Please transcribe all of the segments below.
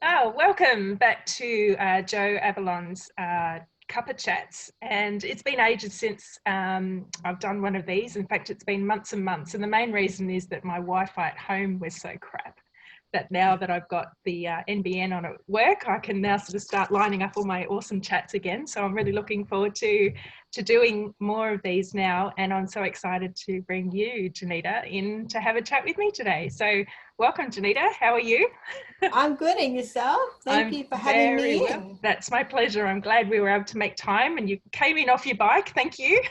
Oh, welcome back to Joe Avalon's Cuppa Chats. And it's been ages since I've done one of these. In fact, it's been months and months. And the main reason is that my Wi-Fi at home was so crap that now that I've got the NBN on at work, I can now sort of start lining up all my awesome chats again. So I'm really looking forward to doing more of these now. And I'm so excited to bring you, Janita, in to have a chat with me today. So welcome, Janita. How are you? I'm good, and yourself? Thank you for having me in. That's my pleasure. I'm glad we were able to make time and you came in off your bike. Thank you.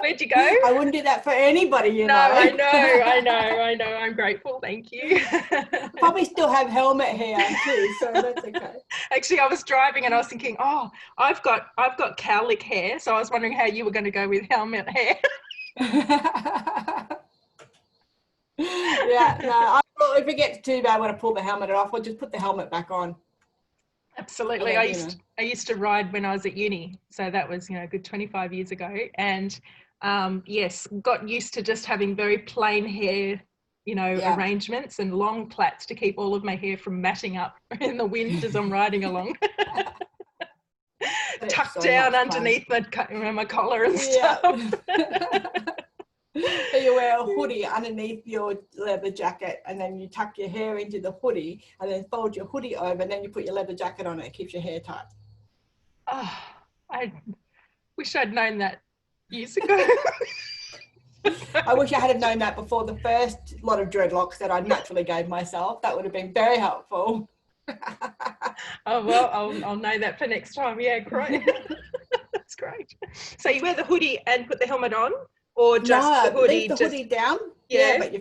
Where'd you go? I wouldn't do that for anybody, you know. I know. I'm grateful. Thank you. Probably still have helmet hair too, so that's okay. Actually, I was driving and I was thinking, oh, I've got cowlick hair, so I was wondering how you were going to go with helmet hair. Yeah, no, if it gets too bad when I pull the helmet off, I'll just put the helmet back on. Absolutely. Then, I used to ride when I was at uni, so that was a good 25 years ago, and yes, got used to just having very plain hair, arrangements and long plaits to keep all of my hair from matting up in the wind as I'm riding along. Tucked down underneath my collar and stuff. So you wear a hoodie underneath your leather jacket, and then you tuck your hair into the hoodie and then fold your hoodie over, and then you put your leather jacket on. It keeps your hair tight. Oh, I wish I'd known that years ago. I wish I had known that before the first lot of dreadlocks that I naturally gave myself. That would have been very helpful. Oh, well, I'll know that for next time. Yeah, great. That's great. So you wear the hoodie and put the helmet on? Or just the hoodie? Leave the hoodie down. Yeah, but you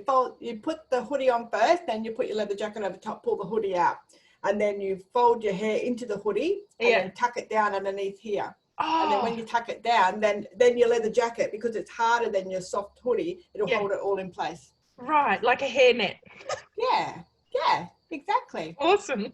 put the hoodie on first, then you put your leather jacket over top, pull the hoodie out, and then you fold your hair into the hoodie and then tuck it down underneath here. Oh. And then when you tuck it down, then your leather jacket, because it's harder than your soft hoodie, it'll hold it all in place. Right, like a hairnet. Yeah, exactly. Awesome.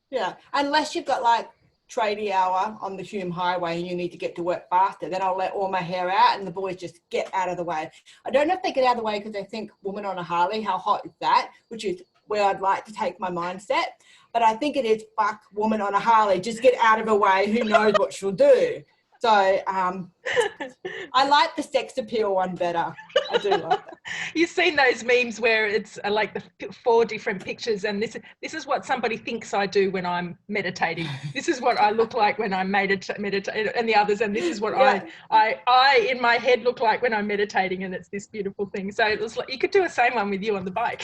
Yeah, unless you've got like tradie hour on the Hume Highway and you need to get to work faster, then I'll let all my hair out and the boys just get out of the way. I don't know if they get out of the way because they think woman on a Harley, how hot is that? Which is where I'd like to take my mindset. But I think it is fuck woman on a Harley, just get out of her way, who knows what she'll do. So I like the sex appeal one better. I do like that. You've seen those memes where it's like the 4 different pictures, and this is what somebody thinks I do when I'm meditating. This is what I look like when I'm meditating, and the others, and this is what I in my head look like when I'm meditating, and it's this beautiful thing. So it was like you could do the same one with you on the bike.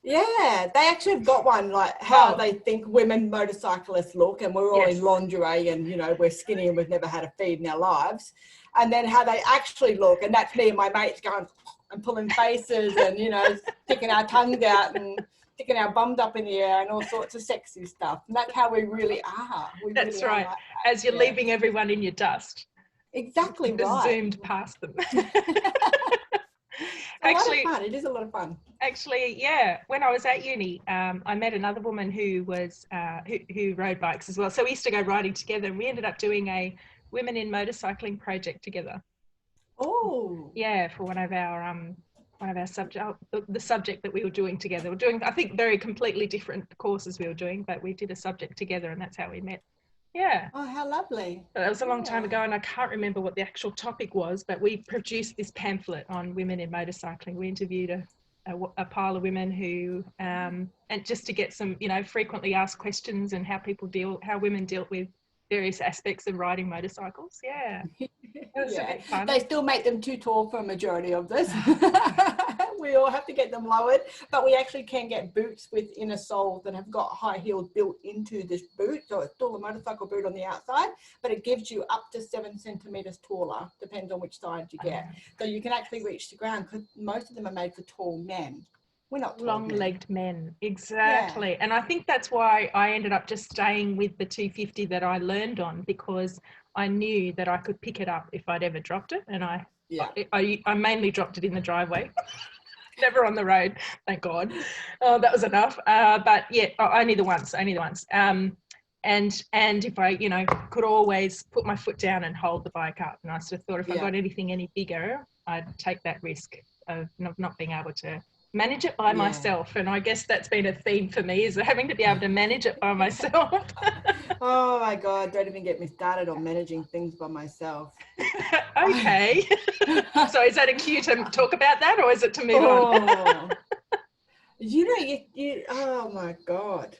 Yeah, they actually have got one, like how they think women motorcyclists look, and we're all in lingerie and, we're skinny and we've never had a feed in our lives. And then how they actually look, and that's me and my mates going and pulling faces and, sticking our tongues out and sticking our bums up in the air and all sorts of sexy stuff. And that's how we really are. That's really right. Like that. As you're leaving everyone in your dust. Exactly right. Zoomed past them. Actually, fun. It is a lot of fun. Actually, yeah. When I was at uni, I met another woman who was who rode bikes as well. So we used to go riding together, and we ended up doing a women in motorcycling project together. Oh, yeah, for one of our subject, the subject that we were doing together. We're doing, I think, very completely different courses we were doing, but we did a subject together, and that's how we met. Yeah. Oh, how lovely. That was a long time ago, and I can't remember what the actual topic was, but we produced this pamphlet on women in motorcycling. We interviewed a pile of women who, and just to get some, frequently asked questions and how women dealt with various aspects of riding motorcycles. Yeah. It was a bit fun. They still make them too tall for a majority of this. We all have to get them lowered, but we actually can get boots with inner soles that have got high heels built into this boot. So it's still a motorcycle boot on the outside, but it gives you up to 7 centimeters taller, depends on which side you get. So you can actually reach the ground, because most of them are made for tall men. We're not long-legged men. Exactly. Yeah. And I think that's why I ended up just staying with the 250 that I learned on, because I knew that I could pick it up if I'd ever dropped it. And I mainly dropped it in the driveway. Never on the road, thank God. Oh, that was enough. But yeah, only the once. And if I, could always put my foot down and hold the bike up. And I sort of thought if I got anything any bigger, I'd take that risk of not being able to manage it by Yeah. myself. And I guess that's been a theme for me, is having to be able to manage it by myself. Oh my God, don't even get me started on managing things by myself. Okay. So is that a cue to talk about that, or is it to move on? You know, oh my God.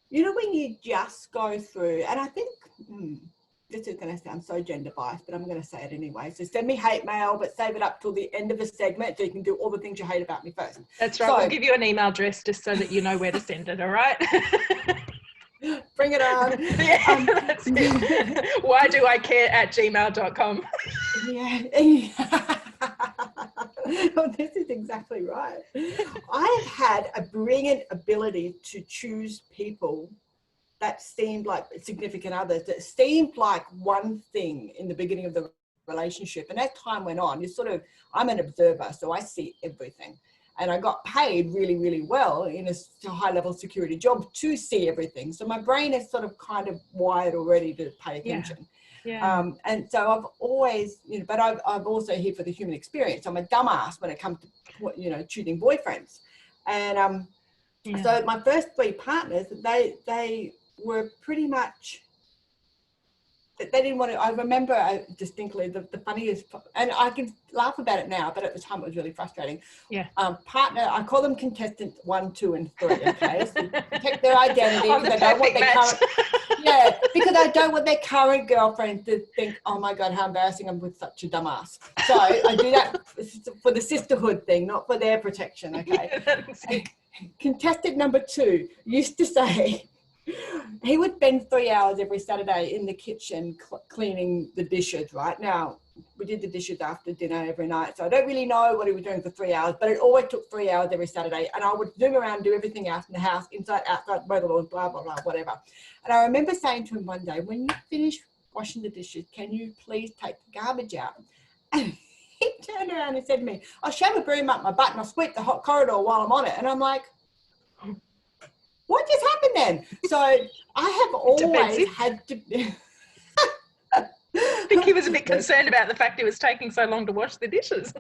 You know, when you just go through, and I think, this is going to sound so gender biased, but I'm going to say it anyway. So send me hate mail, but save it up till the end of the segment so you can do all the things you hate about me first. That's right. So, we'll give you an email address just so that you know where to send it, all right? Bring it on. Yeah, that's it. Why do I care at gmail.com? Yeah. Well, this is exactly right. I have had a brilliant ability to choose people that seemed like significant others, that seemed like one thing in the beginning of the relationship. And as time went on, I'm an observer, so I see everything. And I got paid really, really well in a high level security job to see everything. So my brain is sort of kind of wired already to pay attention. Yeah. And so I've always, but I'm also here for the human experience. I'm a dumbass when it comes to, choosing boyfriends. And so my first 3 partners, they were pretty much, they didn't want to. I remember distinctly the funniest, and I can laugh about it now, but at the time it was really frustrating. Yeah. Partner, I call them contestant 1, 2, and 3. Okay, so protect their identity Oh, because I don't want their match. current. Because I don't want their current girlfriend to think, oh my God, how embarrassing, I'm with such a dumbass. So I do that for the sisterhood thing, not for their protection. Okay. Yeah, contestant number 2 used to say. He would spend 3 hours every Saturday in the kitchen cleaning the dishes. Right now, we did the dishes after dinner every night, so I don't really know what he was doing for 3 hours, but it always took 3 hours every Saturday. And I would zoom around, do everything else in the house, inside, outside, mow the lawn, blah, blah, blah, whatever. And I remember saying to him one day, when you finish washing the dishes, can you please take the garbage out? And he turned around and said to me, I'll shove a broom up my butt and I'll sweep the hot corridor while I'm on it. And I'm like, what just happened then? So I have always had to. I think he was a bit concerned about the fact it was taking so long to wash the dishes.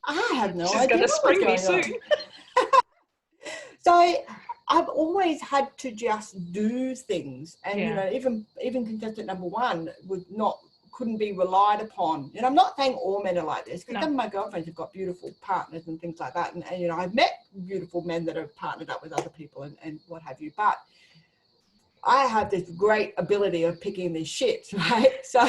I have no She's idea. going to spring me soon. So I've always had to just do things, and even contestant number 1 couldn't be relied upon. And I'm not saying all men are like this, because some of my girlfriends have got beautiful partners and things like that. And I've met beautiful men that have partnered up with other people and what have you. But I have this great ability of picking these shits, right? So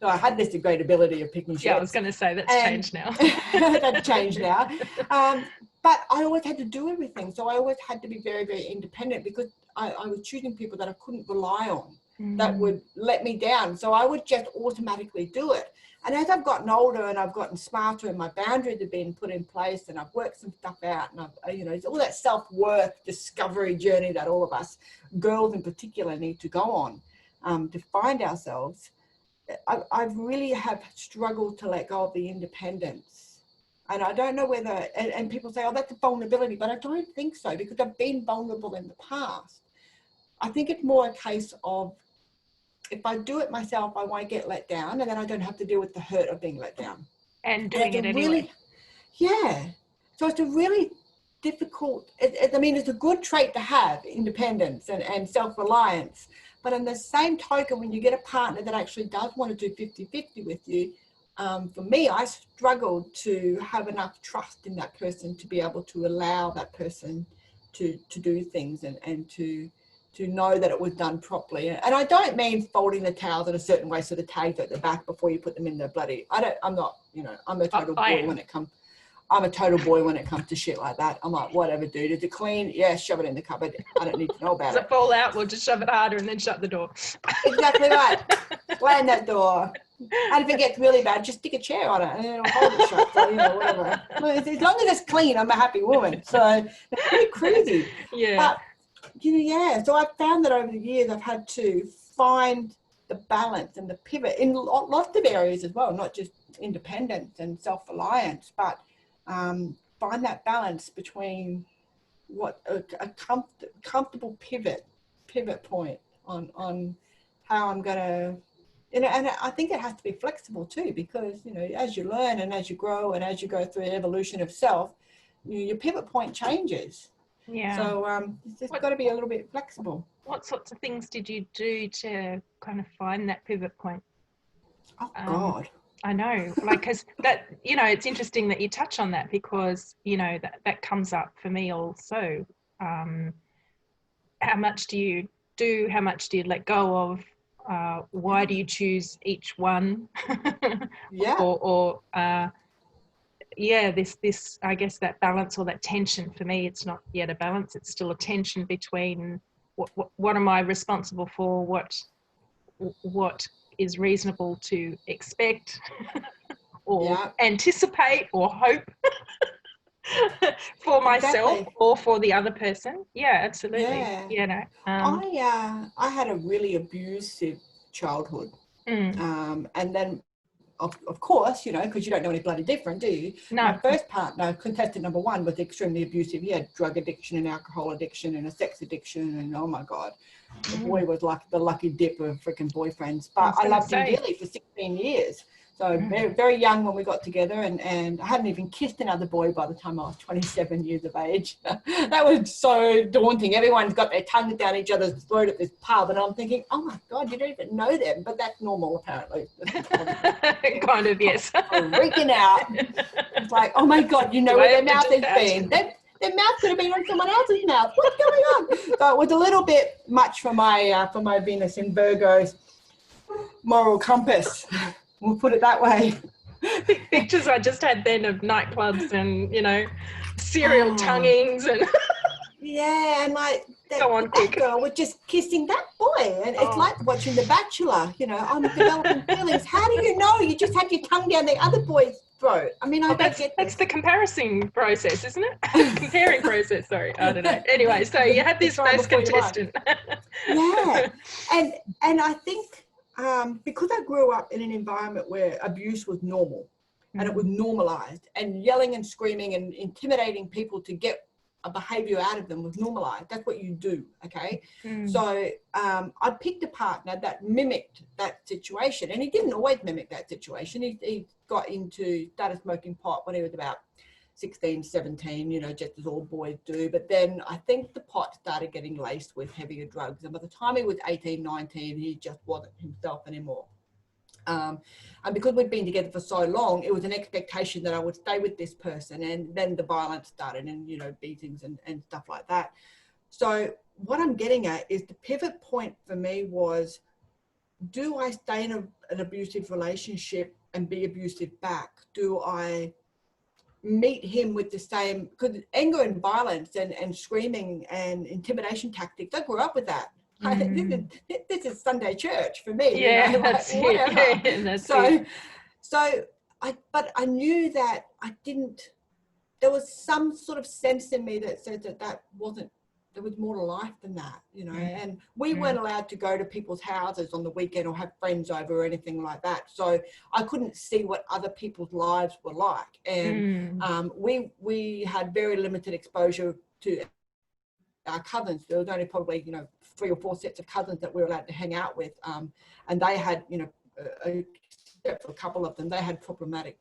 I had this great ability of picking shits. Yeah, I was going to say that's changed now. That's changed now. But I always had to do everything. So I always had to be very, very independent, because I was choosing people that I couldn't rely on, that would let me down. So I would just automatically do it. And as I've gotten older and I've gotten smarter and my boundaries have been put in place and I've worked some stuff out, and it's all that self-worth discovery journey that all of us girls in particular need to go on to find ourselves. I really have struggled to let go of the independence. And I don't know whether, and people say, oh, that's a vulnerability, but I don't think so, because I've been vulnerable in the past. I think it's more a case of, if I do it myself, I won't get let down, and then I don't have to deal with the hurt of being let down. And doing it anyway. So it's a really difficult, it's a good trait to have, independence and self-reliance. But on the same token, when you get a partner that actually does want to do 50-50 with you, for me, I struggled to have enough trust in that person to be able to allow that person to do things and to know that it was done properly. And I don't mean folding the towels in a certain way so the tags are at the back before you put them in the bloody, I'm a total boy when it comes. I'm a total boy when it comes to shit like that. I'm like, whatever, dude. Is it clean? Yeah, shove it in the cupboard. I don't need to know about it. Does it fall out? We'll just shove it harder and then shut the door. Exactly right. Slam that door. And if it gets really bad, just stick a chair on it and it'll hold it shut. So, whatever. As long as it's clean, I'm a happy woman. So it's pretty crazy. Yeah. But, so I've found that over the years I've had to find the balance and the pivot in lots of areas as well, not just independence and self-reliance, but find that balance between what a comfortable pivot point on how I'm going to, and I think it has to be flexible too, because, as you learn and as you grow and as you go through the evolution of self, your pivot point changes. Yeah. So it's got to be a little bit flexible. What sorts of things did you do to kind of find that pivot point? Oh, God. I know, like, because that, you know, it's interesting that you touch on that, because, you know, that comes up for me also. How much do you do? How much do you let go of? Why do you choose each one? Yeah. Or yeah, this, I guess that balance or that tension, for me, it's not yet a balance. It's still a tension between what am I responsible for? What is reasonable to expect or anticipate or hope for myself or for the other person. Yeah, absolutely. Yeah. You know, I had a really abusive childhood. And then of course, you know, because you don't know any bloody different, do you? No. My first partner, contestant number one, was extremely abusive. He had drug addiction and alcohol addiction and a sex addiction, and oh my God, the boy was like the lucky dip of freaking boyfriends. But I loved him dearly for 16 years. So very, very young when we got together, and I hadn't even kissed another boy by the time I was 27 years of age. That was so daunting. Everyone's got their tongue down each other's throat at this pub, and I'm thinking, oh my God, you don't even know them. But that's normal, apparently. Kind of, yes. Freaking out. It's like, oh my God, you know where their mouth has been. Their mouth could have been on someone else's mouth. What's going on? So it was a little bit much for my Venus in Virgo's moral compass. We'll put it that way. Pictures I just had then of nightclubs and, you know, serial tonguings and yeah, and like that girl was just kissing that boy, and it's like watching The Bachelor. You know, I'm developing feelings. How do you know? You just had your tongue down the other boy's throat. I mean, I don't get this. That's the comparison process, isn't it? Comparing process. Sorry, I don't know. Anyway, so you had this first contestant. Yeah, and I think because I grew up in an environment where abuse was normal, and it was normalized, and yelling and screaming and intimidating people to get a behavior out of them was normalized. That's what you do, okay? So I picked a partner that mimicked that situation, and he didn't always mimic that situation. He started smoking pot when he was about 16, 17, you know, just as all boys do. But then I think the pot started getting laced with heavier drugs, and by the time he was 18, 19, he just wasn't himself anymore. And because we'd been together for so long, it was an expectation that I would stay with this person, and then the violence started, and, you know, beatings and stuff like that. So what I'm getting at is the pivot point for me was, do I stay in an abusive relationship and be abusive back? Do I meet him with the same, because anger and violence and screaming and intimidation tactics, I grew up with that. This is Sunday church for me. Yeah, you know, like, that's it. Yeah, that's it. So I knew that I didn't, there was some sort of sense in me that said that wasn't, there was more to life than that, you know, and we weren't allowed to go to people's houses on the weekend or have friends over or anything like that. So I couldn't see what other people's lives were like. And we had very limited exposure to our cousins. There was only probably, you know, 3 or 4 sets of cousins that we were allowed to hang out with. And they had, you know, except for a couple of them, they had problematic,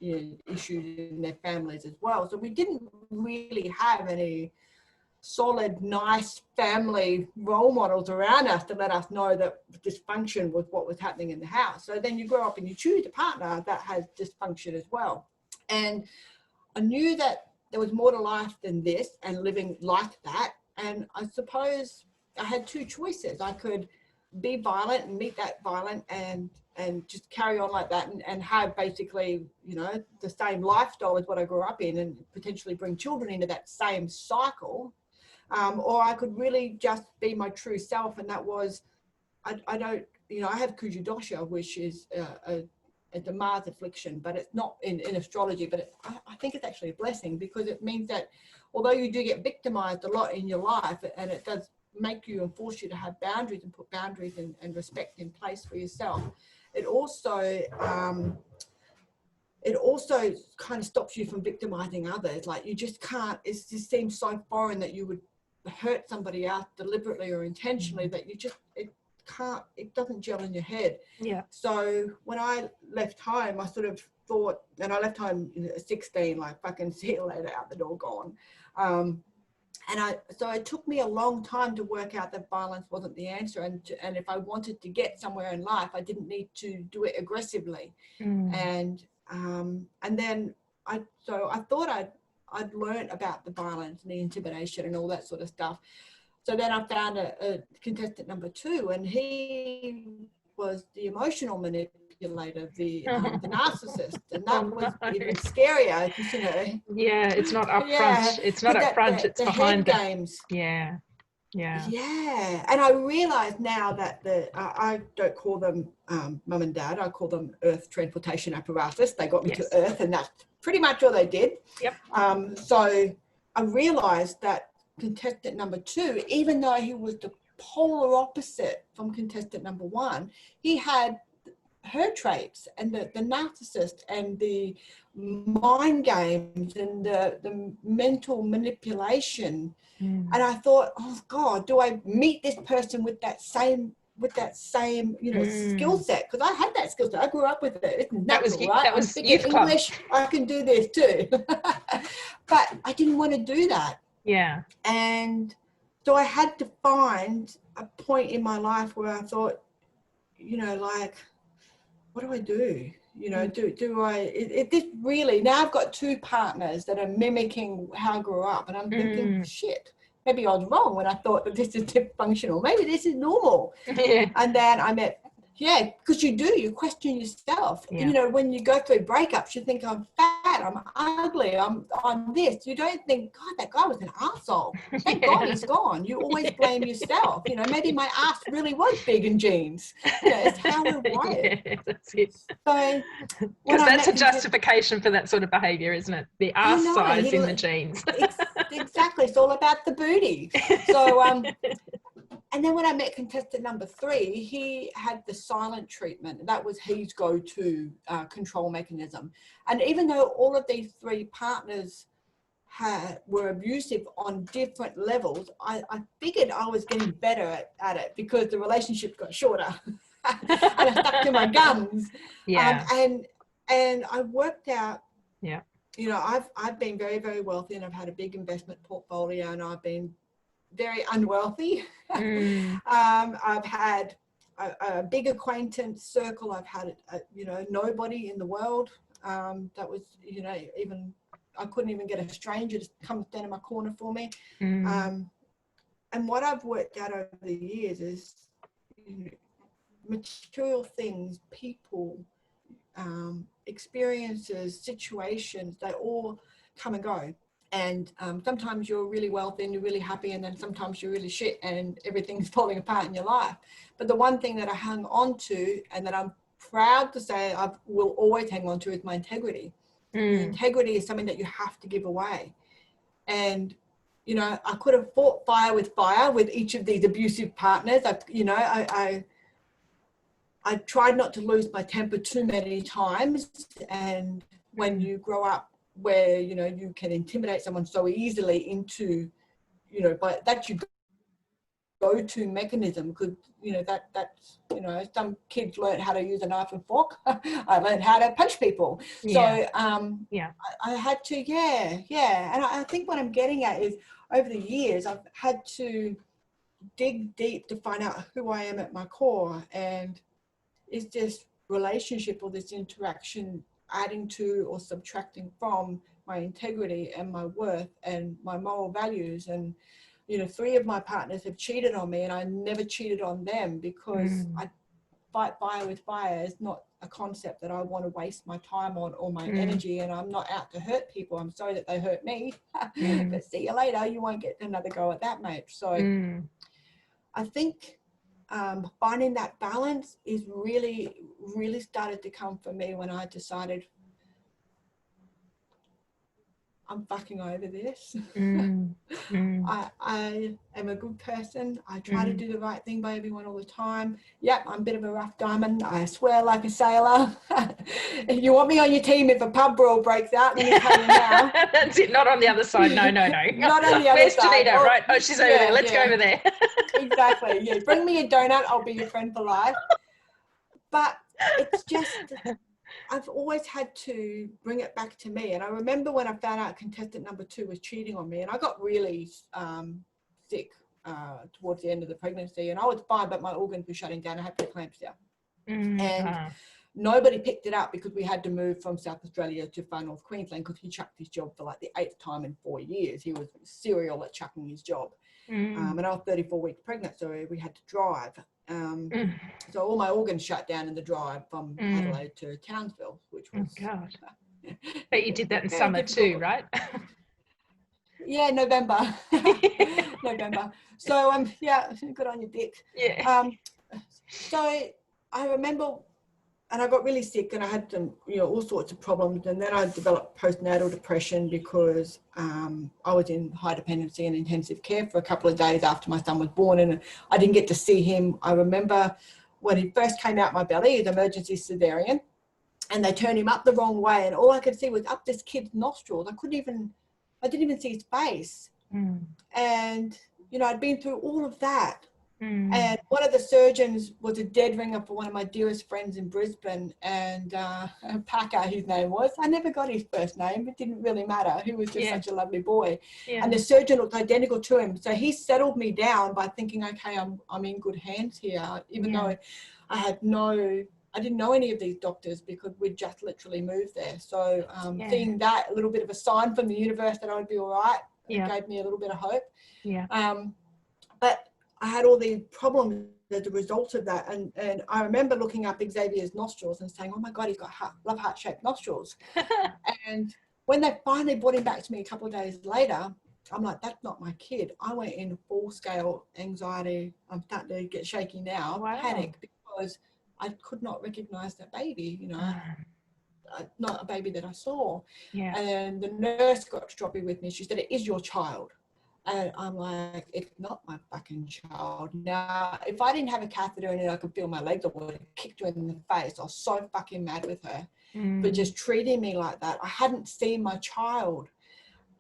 you know, issues in their families as well. So we didn't really have any solid, nice family role models around us to let us know that dysfunction was what was happening in the house. So then you grow up and you choose a partner that has dysfunction as well. And I knew that there was more to life than this and living like that. And I suppose I had 2 choices. I could be violent and meet that violent and just carry on like that and have basically, you know, the same lifestyle as what I grew up in and potentially bring children into that same cycle. Or I could really just be my true self. And that was, I don't, you know, I have Kuju Dosha, which is a Mars affliction, but it's not in astrology, but I think it's actually a blessing, because it means that although you do get victimized a lot in your life, and it does make you and force you to have boundaries and put boundaries and respect in place for yourself, it also kind of stops you from victimizing others. Like, you just can't, it just seems so foreign that you would hurt somebody else deliberately or intentionally, that you just, it doesn't gel in your head. Yeah. So when I left home, I sort of thought, and I left home at 16, like fucking see you later, out the door, gone. So it took me a long time to work out that violence wasn't the answer. And if I wanted to get somewhere in life, I didn't need to do it aggressively. And then I thought I'd learned about the violence and the intimidation and all that sort of stuff. So then I found a contestant number 2, and he was the emotional manipulator, the narcissist, and that was even scarier because, you know. Yeah, it's not up front. It's not up front. It's the behind head games. Yeah. And I realize now that I don't call them mum and dad. I call them Earth transportation apparatus. They got me to Earth, and that's pretty much all they did. Yep. So I realized that contestant number 2, even though he was the polar opposite from contestant number 1, he had her traits, and the narcissist and the mind games and the mental manipulation. And I thought, oh God, do I meet this person with that same you know, skill set? Because I had that skill set. I grew up with it. It's natural, right? That was youth club. English, I can do this too. But I didn't want to do that. Yeah. And so I had to find a point in my life where I thought, you know, like, what do I do? You know, do I, this really, now I've got 2 partners that are mimicking how I grew up, and I'm thinking, shit, maybe I was wrong when I thought that this is dysfunctional. Maybe this is normal. Yeah. And then I met, because you question yourself. Yeah. You know, when you go through breakups, you think, I'm fat, I'm ugly, I'm this. You don't think, God, that guy was an arsehole. Thank God he's gone. You always blame yourself. You know, maybe my ass really was big in jeans. You know, it's how we're wired. Yeah, that's it. So, because that's a justification for that sort of behaviour, isn't it? The ass size in the jeans. Exactly. It's all about the booty. So, and then when I met contestant number 3, he had the silent treatment. That was his go-to control mechanism. And even though all of these 3 partners were abusive on different levels, I figured I was getting better at it because the relationship got shorter. And I stuck to my guns. Yeah. And I worked out, you know, I've been very, very wealthy, and I've had a big investment portfolio, and I've been very unwealthy. I've had a big acquaintance circle. I've had, you know, nobody in the world that was, you know, even, I couldn't even get a stranger to come stand in my corner for me. And what I've worked out over the years is, you know, material things, people, experiences, situations, they all come and go. And sometimes you're really wealthy and you're really happy, and then sometimes you're really shit and everything's falling apart in your life. But the one thing that I hung on to, and that I'm proud to say I will always hang on to, is my integrity. Integrity is something that you have to give away. And, you know, I could have fought fire with each of these abusive partners. I tried not to lose my temper too many times. And when you grow up where, you know, you can intimidate someone so easily into, you know, but that's your go-to mechanism, because, you know, that's, you know, some kids learn how to use a knife and fork. I learned how to punch people. Yeah. So I had to, and I think what I'm getting at is, over the years I've had to dig deep to find out who I am at my core, and is this relationship or this interaction adding to or subtracting from my integrity and my worth and my moral values. And, you know, 3 of my partners have cheated on me, and I never cheated on them, because I fight fire with fire is not a concept that I want to waste my time on or my energy, and I'm not out to hurt people. I'm sorry that they hurt me, but see you later, you won't get another go at that, mate. So I think finding that balance is really, really started to come for me when I decided I'm fucking over this. I am a good person. I try to do the right thing by everyone all the time. Yep, I'm a bit of a rough diamond. I swear like a sailor. If you want me on your team, if a pub brawl breaks out, let me tell you now. That's it, not on the other side. No. Not on the other Where's side. Janita? Right. Oh, she's over there. Let's go over there. Exactly. Yeah. Bring me a donut. I'll be your friend for life. But it's just, I've always had to bring it back to me. And I remember when I found out contestant number 2 was cheating on me, and I got really sick towards the end of the pregnancy, and I was fine, but my organs were shutting down. I had preeclampsia. And nobody picked it up because we had to move from South Australia to Far North Queensland because he chucked his job for like the 8th time in 4 years. He was serial at chucking his job. And I was 34 weeks pregnant, so we had to drive. So all my organs shut down in the drive from Adelaide to Townsville, which was... Oh, God. But you did that in summer too, right? Yeah, November. November. So, yeah, good on you, Dick. Yeah. So I remember, and I got really sick, and I had some, all sorts of problems. And then I developed postnatal depression because I was in high dependency and intensive care for a couple of days after my son was born, and I didn't get to see him. I remember when he first came out my belly, he was emergency cesarean, and they turned him up the wrong way, and all I could see was up this kid's nostrils. I didn't even see his face. And, I'd been through all of that. And one of the surgeons was a dead ringer for one of my dearest friends in Brisbane, and Packer, his name was. I never got his first name. It didn't really matter. He was just such a lovely boy. And the surgeon looked identical to him. So he settled me down by thinking, okay, I'm in good hands here, even though I didn't know any of these doctors because we'd just literally moved there. So seeing that, a little bit of a sign from the universe that I would be all right, it gave me a little bit of hope. But I had all these problems as a result of that. And I remember looking up Xavier's nostrils and saying, oh my God, he's got love heart-shaped nostrils. And when they finally brought him back to me a couple of days later, I'm like, that's not my kid. I went in full-scale anxiety. I'm starting to get shaky now, panic, because I could not recognize that baby, not a baby that I saw. And the nurse got stroppy with me. She said, it is your child. And I'm like, it's not my fucking child. Now, if I didn't have a catheter in it, I could feel my legs, I would have kicked her in the face. I was so fucking mad with her for just treating me like that. I hadn't seen my child.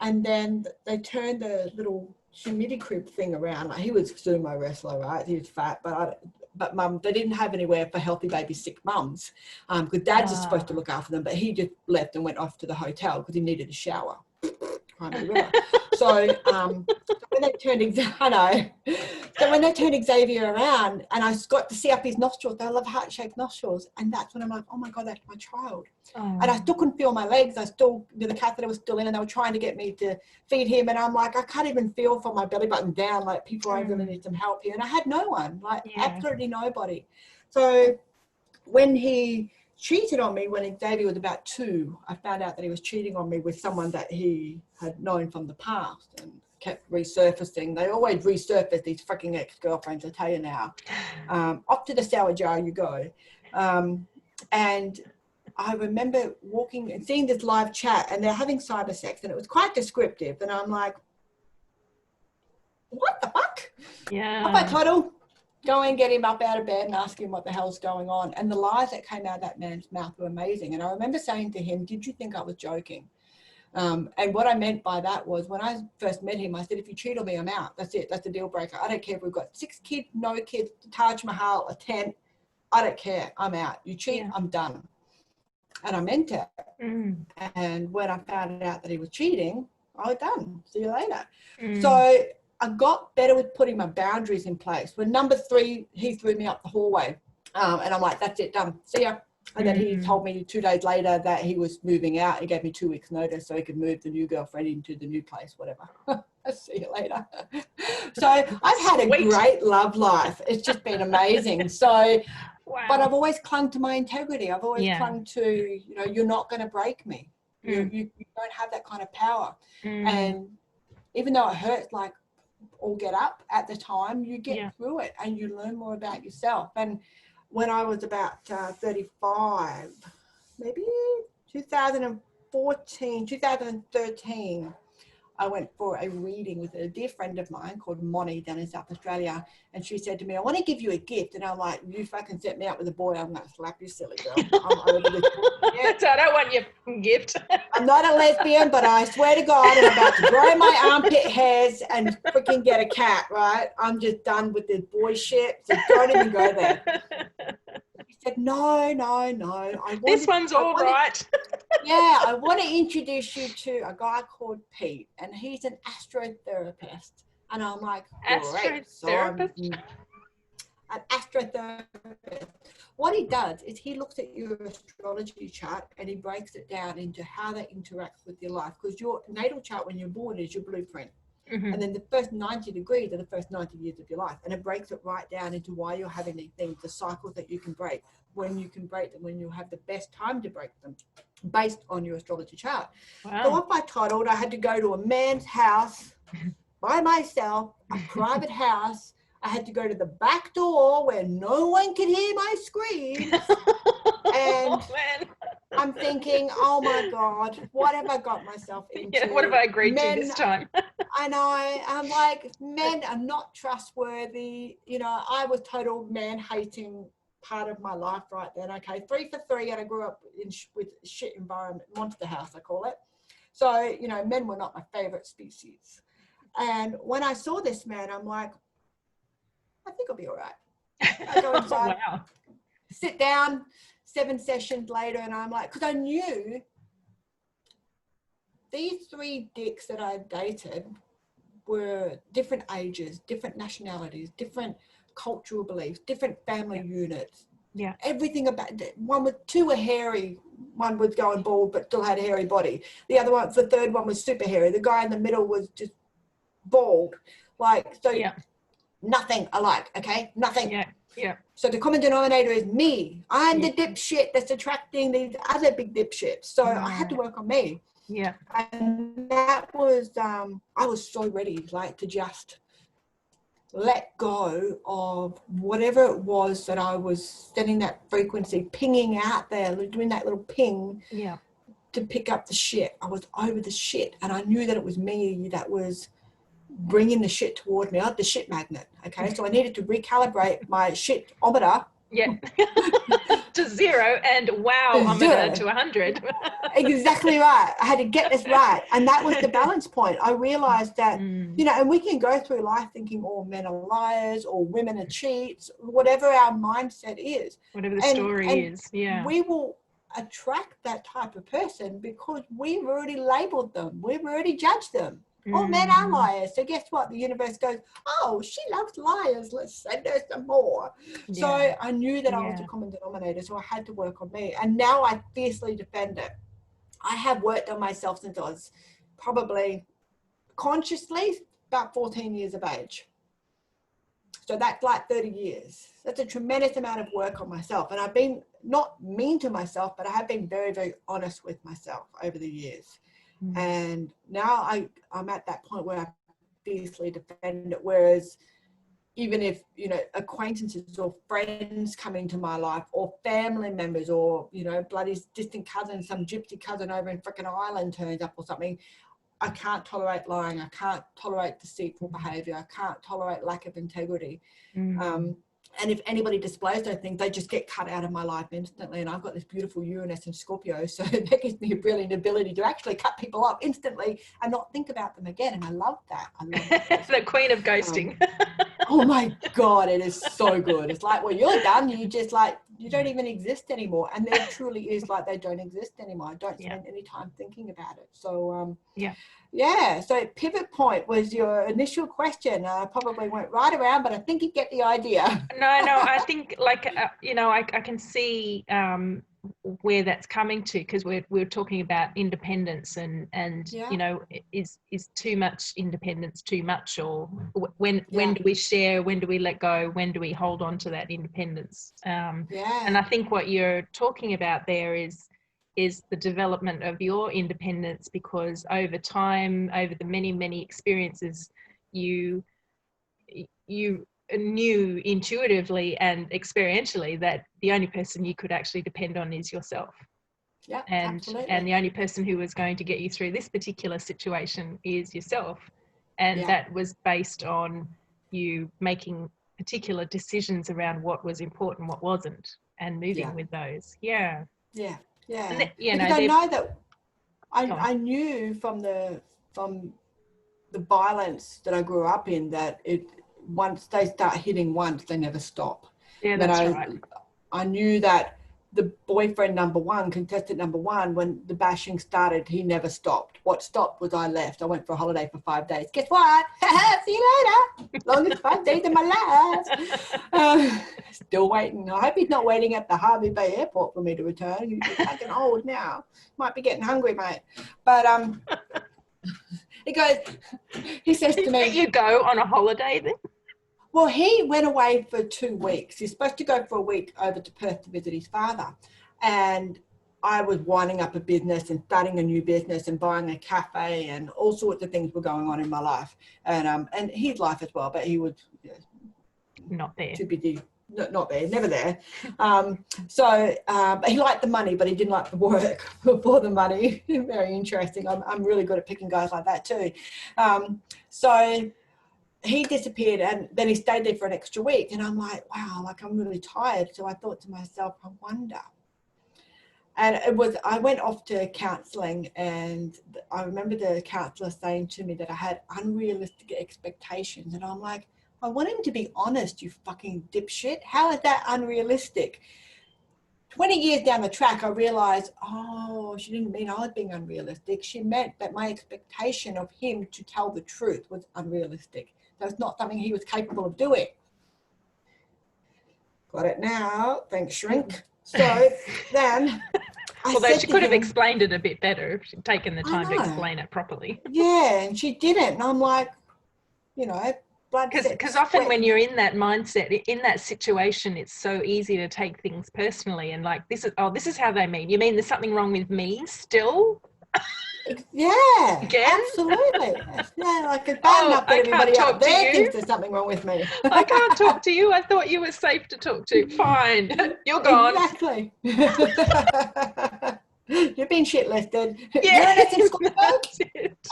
And then they turned the little humidity crib thing around. Like, he was a sumo wrestler, right? He was fat, but mum, they didn't have anywhere for healthy baby sick mums, because dads are supposed to look after them, but he just left and went off to the hotel because he needed a shower. So when they turned Xavier around, and I got to see up his nostrils, they love heart-shaped nostrils, and that's when I'm like, oh my God, that's my child. And I still couldn't feel my legs. The catheter was still in, and they were trying to get me to feed him, and I'm like, I can't even feel from my belly button down, like, people, I really need some help here. And I had no one, absolutely nobody. So when he cheated on me, when Xavier was about 2, I found out that he was cheating on me with someone that he had known from the past, and kept resurfacing. They always resurface, these freaking ex-girlfriends, I tell you now. Off to the sour jar you go. And I remember walking and seeing this live chat, and they're having cyber sex, and it was quite descriptive. And I'm like, what the fuck? Up I toddle. Go and get him up out of bed and ask him what the hell's going on. And the lies that came out of that man's mouth were amazing. And I remember saying to him, did you think I was joking? And what I meant by that was, when I first met him, I said, if you cheat on me, I'm out. That's it. That's a deal breaker. I don't care if we've got 6 kids, no kids, Taj Mahal, a tent. I don't care. I'm out. You cheat, I'm done. And I meant it. And when I found out that he was cheating, I was done. See you later. So I got better with putting my boundaries in place. When number 3, he threw me up the hallway, and I'm like, that's it, done. See ya. And then he told me 2 days later that he was moving out. He gave me 2 weeks notice so he could move the new girlfriend into the new place, whatever. See you later. So I've had a great love life. It's just been amazing. So, but I've always clung to my integrity. I've always clung to, you're not going to break me. You don't have that kind of power. And even though it hurts, like, all get up at the time, you get through it, and you learn more about yourself. And when I was about 35, maybe 2013, I went for a reading with a dear friend of mine called Moni down in South Australia, and she said to me, I want to give you a gift. And I'm like, you fucking set me up with a boy, I'm going to slap you, silly girl. I'm over this. So I don't want your gift. I'm not a lesbian, but I swear to God, I'm about to grow my armpit hairs and freaking get a cat, right? I'm just done with this boy shit, so don't even go there. She said, no, no, no. This one's all right. Yeah, I want to introduce you to a guy called Pete, and he's an astrotherapist. And I'm like, great. So I'm Astrotherapist? an astrotherapist. What he does is he looks at your astrology chart and he breaks it down into how that interacts with your life. Because your natal chart when you're born is your blueprint. Mm-hmm. And then the first 90 degrees are the first 90 years of your life. And it breaks it right down into why you're having these things, the cycles that you can break, when you can break them, when you have the best time to break them, based on your astrology chart. Wow. So if I titled, I had to go to a man's house by myself, a private house. I had to go to the back door where no one could hear my screams. And I'm thinking, oh my God, what have I got myself into? Yeah, what have I agreed to this time? I know. I'm like, men are not trustworthy. You know, I was total man-hating part of my life right then. Okay, 3 for 3, and I grew up with shit environment, monster house, I call it. So, you know, men were not my favorite species. And when I saw this man, I'm like, I think I'll be all right. I go inside, Wow. sit down, 7 sessions later, and I'm like, because I knew these 3 dicks that I dated were different ages, different nationalities, different cultural beliefs, different family units. Yeah. Everything about it. 2 were hairy. One was going bald but still had a hairy body. The other one, the third one was super hairy. The guy in the middle was just bald. Like, so nothing alike, okay? Nothing. Yeah. Yeah. So the common denominator is me. I'm the dipshit that's attracting these other big dipshits. So I had to work on me. Yeah. And that was, I was so ready, like, to just let go of whatever it was that I was sending that frequency, pinging out there, doing that little ping to pick up the shit. I was over the shit. And I knew that it was me that was bringing the shit toward me. I had the shit magnet, okay? So I needed to recalibrate my shit-ometer. Yeah. To 0 and wow-ometer to 100. Exactly right. I had to get this right. And that was the balance point. I realized that, you know, and we can go through life thinking all men are liars or women are cheats, whatever our mindset is. Whatever the story is, we will attract that type of person because we've already labeled them. We've already judged them. All men are liars. So guess what? The universe goes, oh, she loves liars. Let's send her some more. Yeah. So I knew that I was a common denominator. So I had to work on me. And now I fiercely defend it. I have worked on myself since I was probably consciously about 14 years of age. So that's like 30 years. That's a tremendous amount of work on myself. And I've been not mean to myself, but I have been very, very honest with myself over the years. And now I'm at that point where I fiercely defend it. Whereas even if, you know, acquaintances or friends come into my life or family members or, you know, bloody distant cousin, some gypsy cousin over in frickin' Ireland turns up or something, I can't tolerate lying. I can't tolerate deceitful behavior. I can't tolerate lack of integrity. And if anybody displays those things, they just get cut out of my life instantly. And I've got this beautiful Uranus and Scorpio, so that gives me a brilliant ability to actually cut people off instantly and not think about them again. And I love that. I love that. The queen of ghosting. Oh my God, it is so good. It's like, well, you're done. You just like, you don't even exist anymore. And there truly is like they don't exist anymore. I don't spend any time thinking about it. So, so pivot point was your initial question. I probably went right around, but I think you get the idea. No, I think like, you know, I can see where that's coming to, because we're talking about independence and you know, is too much independence too much, or when do we share, when do we let go, when do we hold on to that independence? And I think what you're talking about there is the development of your independence, because over time, over the many experiences, you knew intuitively and experientially that the only person you could actually depend on is yourself. Absolutely. And the only person who was going to get you through this particular situation is yourself. And that was based on you making particular decisions around what was important, what wasn't, and moving with those. And because I know that I knew from the violence that I grew up in that once they start hitting once, they never stop. Yeah, that's right. I knew that the boyfriend number one, contestant number one, when the bashing started, he never stopped. What stopped was I left. I went for a holiday for 5 days. Guess what? See you later. Longest 5 days of my life. Still waiting. I hope he's not waiting at the Harvey Bay Airport for me to return. He's fucking old now. Might be getting hungry, mate. But he says to me, you go on a holiday then? Well, he went away for 2 weeks. He's supposed to go for a week over to Perth to visit his father. And I was winding up a business and starting a new business and buying a cafe, and all sorts of things were going on in my life. And his life as well, but he was not there. Too busy. Not there, never there. But he liked the money, but he didn't like the work for the money. Very interesting. I'm really good at picking guys like that too. So he disappeared, and then he stayed there for an extra week. And I'm like, wow, like I'm really tired. So I thought to myself, I wonder. And I went off to counselling, and I remember the counsellor saying to me that I had unrealistic expectations. And I'm like, I want him to be honest, you fucking dipshit. How is that unrealistic? 20 years down the track, I realized, oh, she didn't mean I was being unrealistic. She meant that my expectation of him to tell the truth was unrealistic. That's not something he was capable of doing. Got it now. Thanks, shrink. So then although she could have explained it a bit better if she'd taken the time to explain it properly. Yeah, and she didn't. And I'm like, because often when you're in that mindset, in that situation, it's so easy to take things personally and like, this is how they mean. You mean there's something wrong with me still? Yeah, again? Absolutely. Yeah, like it's bad enough that everybody out there thinks there's something wrong with me. I can't talk to you. I thought you were safe to talk to. Fine, you're gone. Exactly. You've been shit listed. Yeah,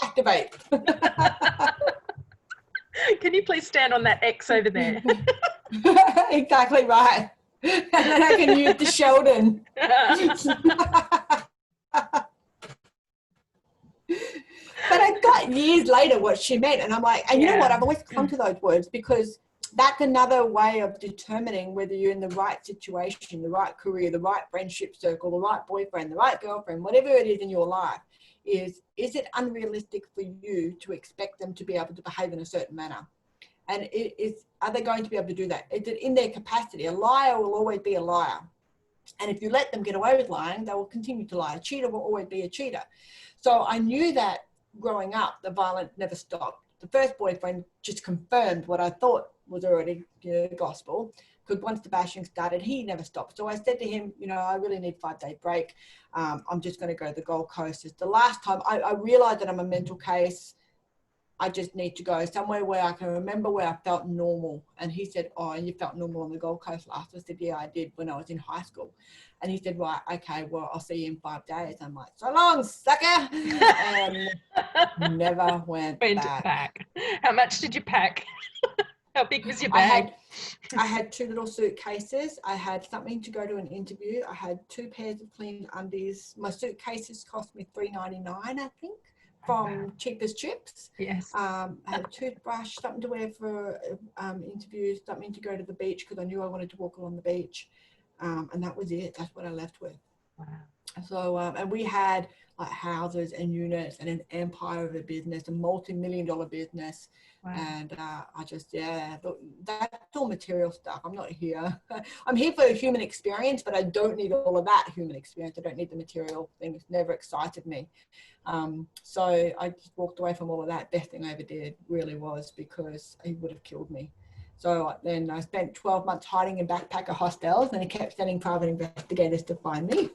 activate. Can you please stand on that X over there? Exactly right. And then I can use the Sheldon. But I got years later what she meant, and I'm like, and you know what? I've always come to those words because that's another way of determining whether you're in the right situation, the right career, the right friendship circle, the right boyfriend, the right girlfriend, whatever it is in your life. Is it unrealistic for you to expect them to be able to behave in a certain manner? And are they going to be able to do that? Is it in their capacity? A liar will always be a liar. And if you let them get away with lying, they will continue to lie. A cheater will always be a cheater. So I knew that growing up, the violence never stopped. The first boyfriend just confirmed what I thought was already gospel, because once the bashing started, he never stopped. So I said to him, I really need a 5-day break. I'm just going to go to the Gold Coast. It's the last time I realized that I'm a mental case. I just need to go somewhere where I can remember where I felt normal. And he said, oh, and you felt normal on the Gold Coast last? I said, yeah, I did when I was in high school. And he said, right, okay, well, I'll see you in 5 days. I'm like, so long, sucker. And never went back. How much did you pack? How big was your bag? I had 2 little suitcases. I had something to go to an interview. I had 2 pairs of clean undies. My suitcases cost me $3.99, I think, from Cheapest Chips. Yes. I had a toothbrush, something to wear for interviews, something to go to the beach because I knew I wanted to walk along the beach. And that was it. That's what I left with. Wow. So, and we had like houses and units and an empire of a business, a multi-million-dollar business. Wow. And I just, look, that's all material stuff. I'm not here. I'm here for a human experience, but I don't need all of that human experience. I don't need the material thing. It's never excited me. So I just walked away from all of that. Best thing I ever did really was, because he would have killed me. So then I spent 12 months hiding in backpacker hostels, and he kept sending private investigators to find me.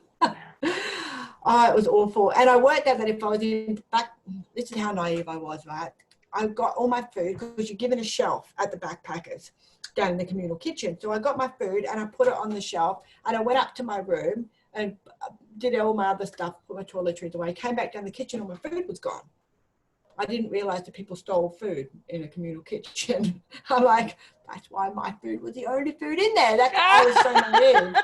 Oh, it was awful. And I worked out that if I was this is how naive I was, right? I got all my food, because you're given a shelf at the backpackers down in the communal kitchen. So I got my food and I put it on the shelf, and I went up to my room and did all my other stuff, put my toiletries away, came back down the kitchen, and my food was gone. I didn't realize that people stole food in a communal kitchen. I'm like, that's why my food was the only food in there. I was so naive.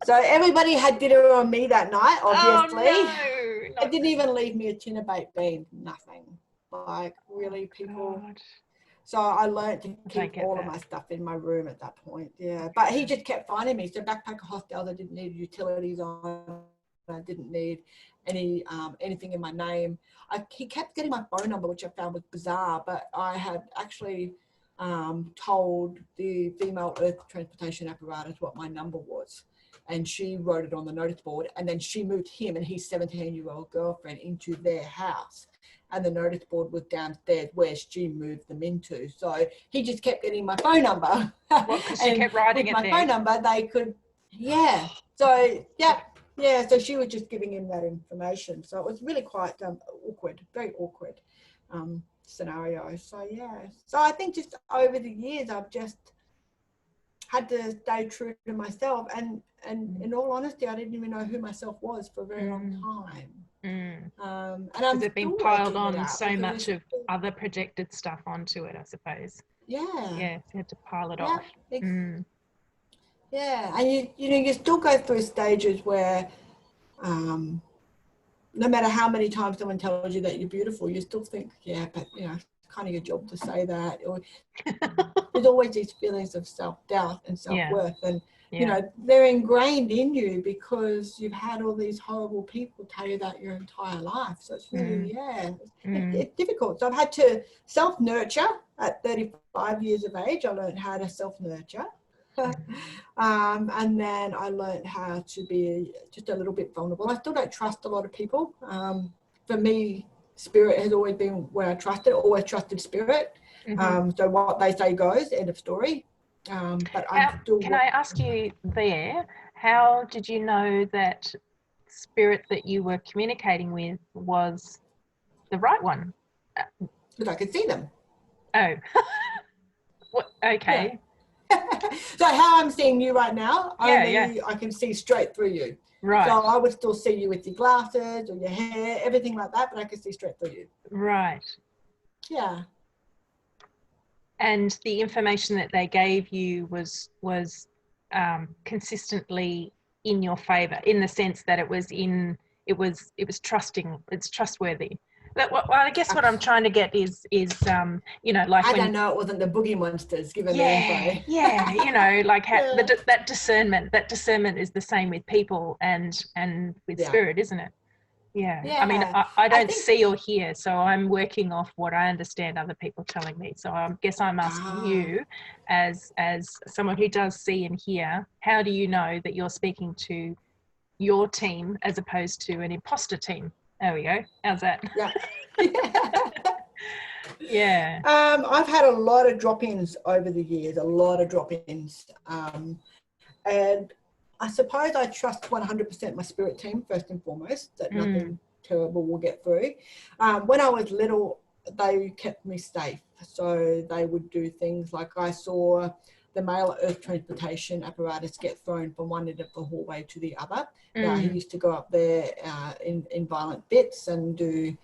So everybody had dinner on me that night, obviously. Oh, no. It didn't even leave me a tin of baked beans, nothing. Like, really, people. So I learned to I keep get all of that. my stuff in my room at that point. Yeah. But he just kept finding me. So backpacker hostels, I didn't need utilities on. I didn't need anything in my name. He kept getting my phone number, which I found was bizarre, but I had actually told the female Earth Transportation Apparatus what my number was. And she wrote it on the notice board. And then she moved him and his 17-year-old girlfriend into their house. And the notice board was downstairs where she moved them into. So he just kept getting my phone number. Well, because she kept writing with it my there. phone number, they could, yeah. So, yeah. Yeah, so she was just giving him that information. So it was really quite awkward, very awkward scenario. So, yeah. So I think just over the years, I've just had to stay true to myself. And in all honesty, I didn't even know who myself was for a very long time. And I'm Because it's been still piled working it on out so much of other projected stuff onto it, I suppose. Yeah. Yeah, you had to pile it Yeah. off. Yeah, and you still go through stages where no matter how many times someone tells you that you're beautiful, you still think, yeah, but it's kind of your job to say that. Or there's always these feelings of self-doubt and self-worth, and they're ingrained in you because you've had all these horrible people tell you that your entire life. So it's really it's difficult. So I've had to self-nurture at 35 years of age. I learned how to self-nurture. And then I learned how to be just a little bit vulnerable. I still don't trust a lot of people. For me, spirit has always been where I trusted, always trusted spirit. So what they say goes, end of story. But I'm still... Can I ask you there, how did you know that spirit that you were communicating with was the right one? Because I could see them. Oh. What? Okay. Yeah. So how I'm seeing you right now, I can see straight through you. Right. So I would still see you with your glasses or your hair, everything like that, but I could see straight through you. Right. Yeah. And the information that they gave you was consistently in your favor, in the sense that it was trusting, it's trustworthy. Well, I guess what I'm trying to get is like I don't know, it wasn't the boogie monsters giving the info. Like that discernment is the same with people and with spirit, isn't it? Yeah. I mean, I don't see or hear, so I'm working off what I understand other people telling me. So I guess I'm asking you, as someone who does see and hear, how do you know that you're speaking to your team as opposed to an imposter team? There we go. How's that? Yeah. Yeah. I've had a lot of drop-ins over the years, a lot of drop-ins. And I suppose I trust 100% my spirit team, first and foremost, that nothing terrible will get through. When I was little, they kept me safe. So they would do things like, I saw the male Earth Transportation Apparatus get thrown from one end of the hallway to the other. Now, he used to go up there in violent bits and do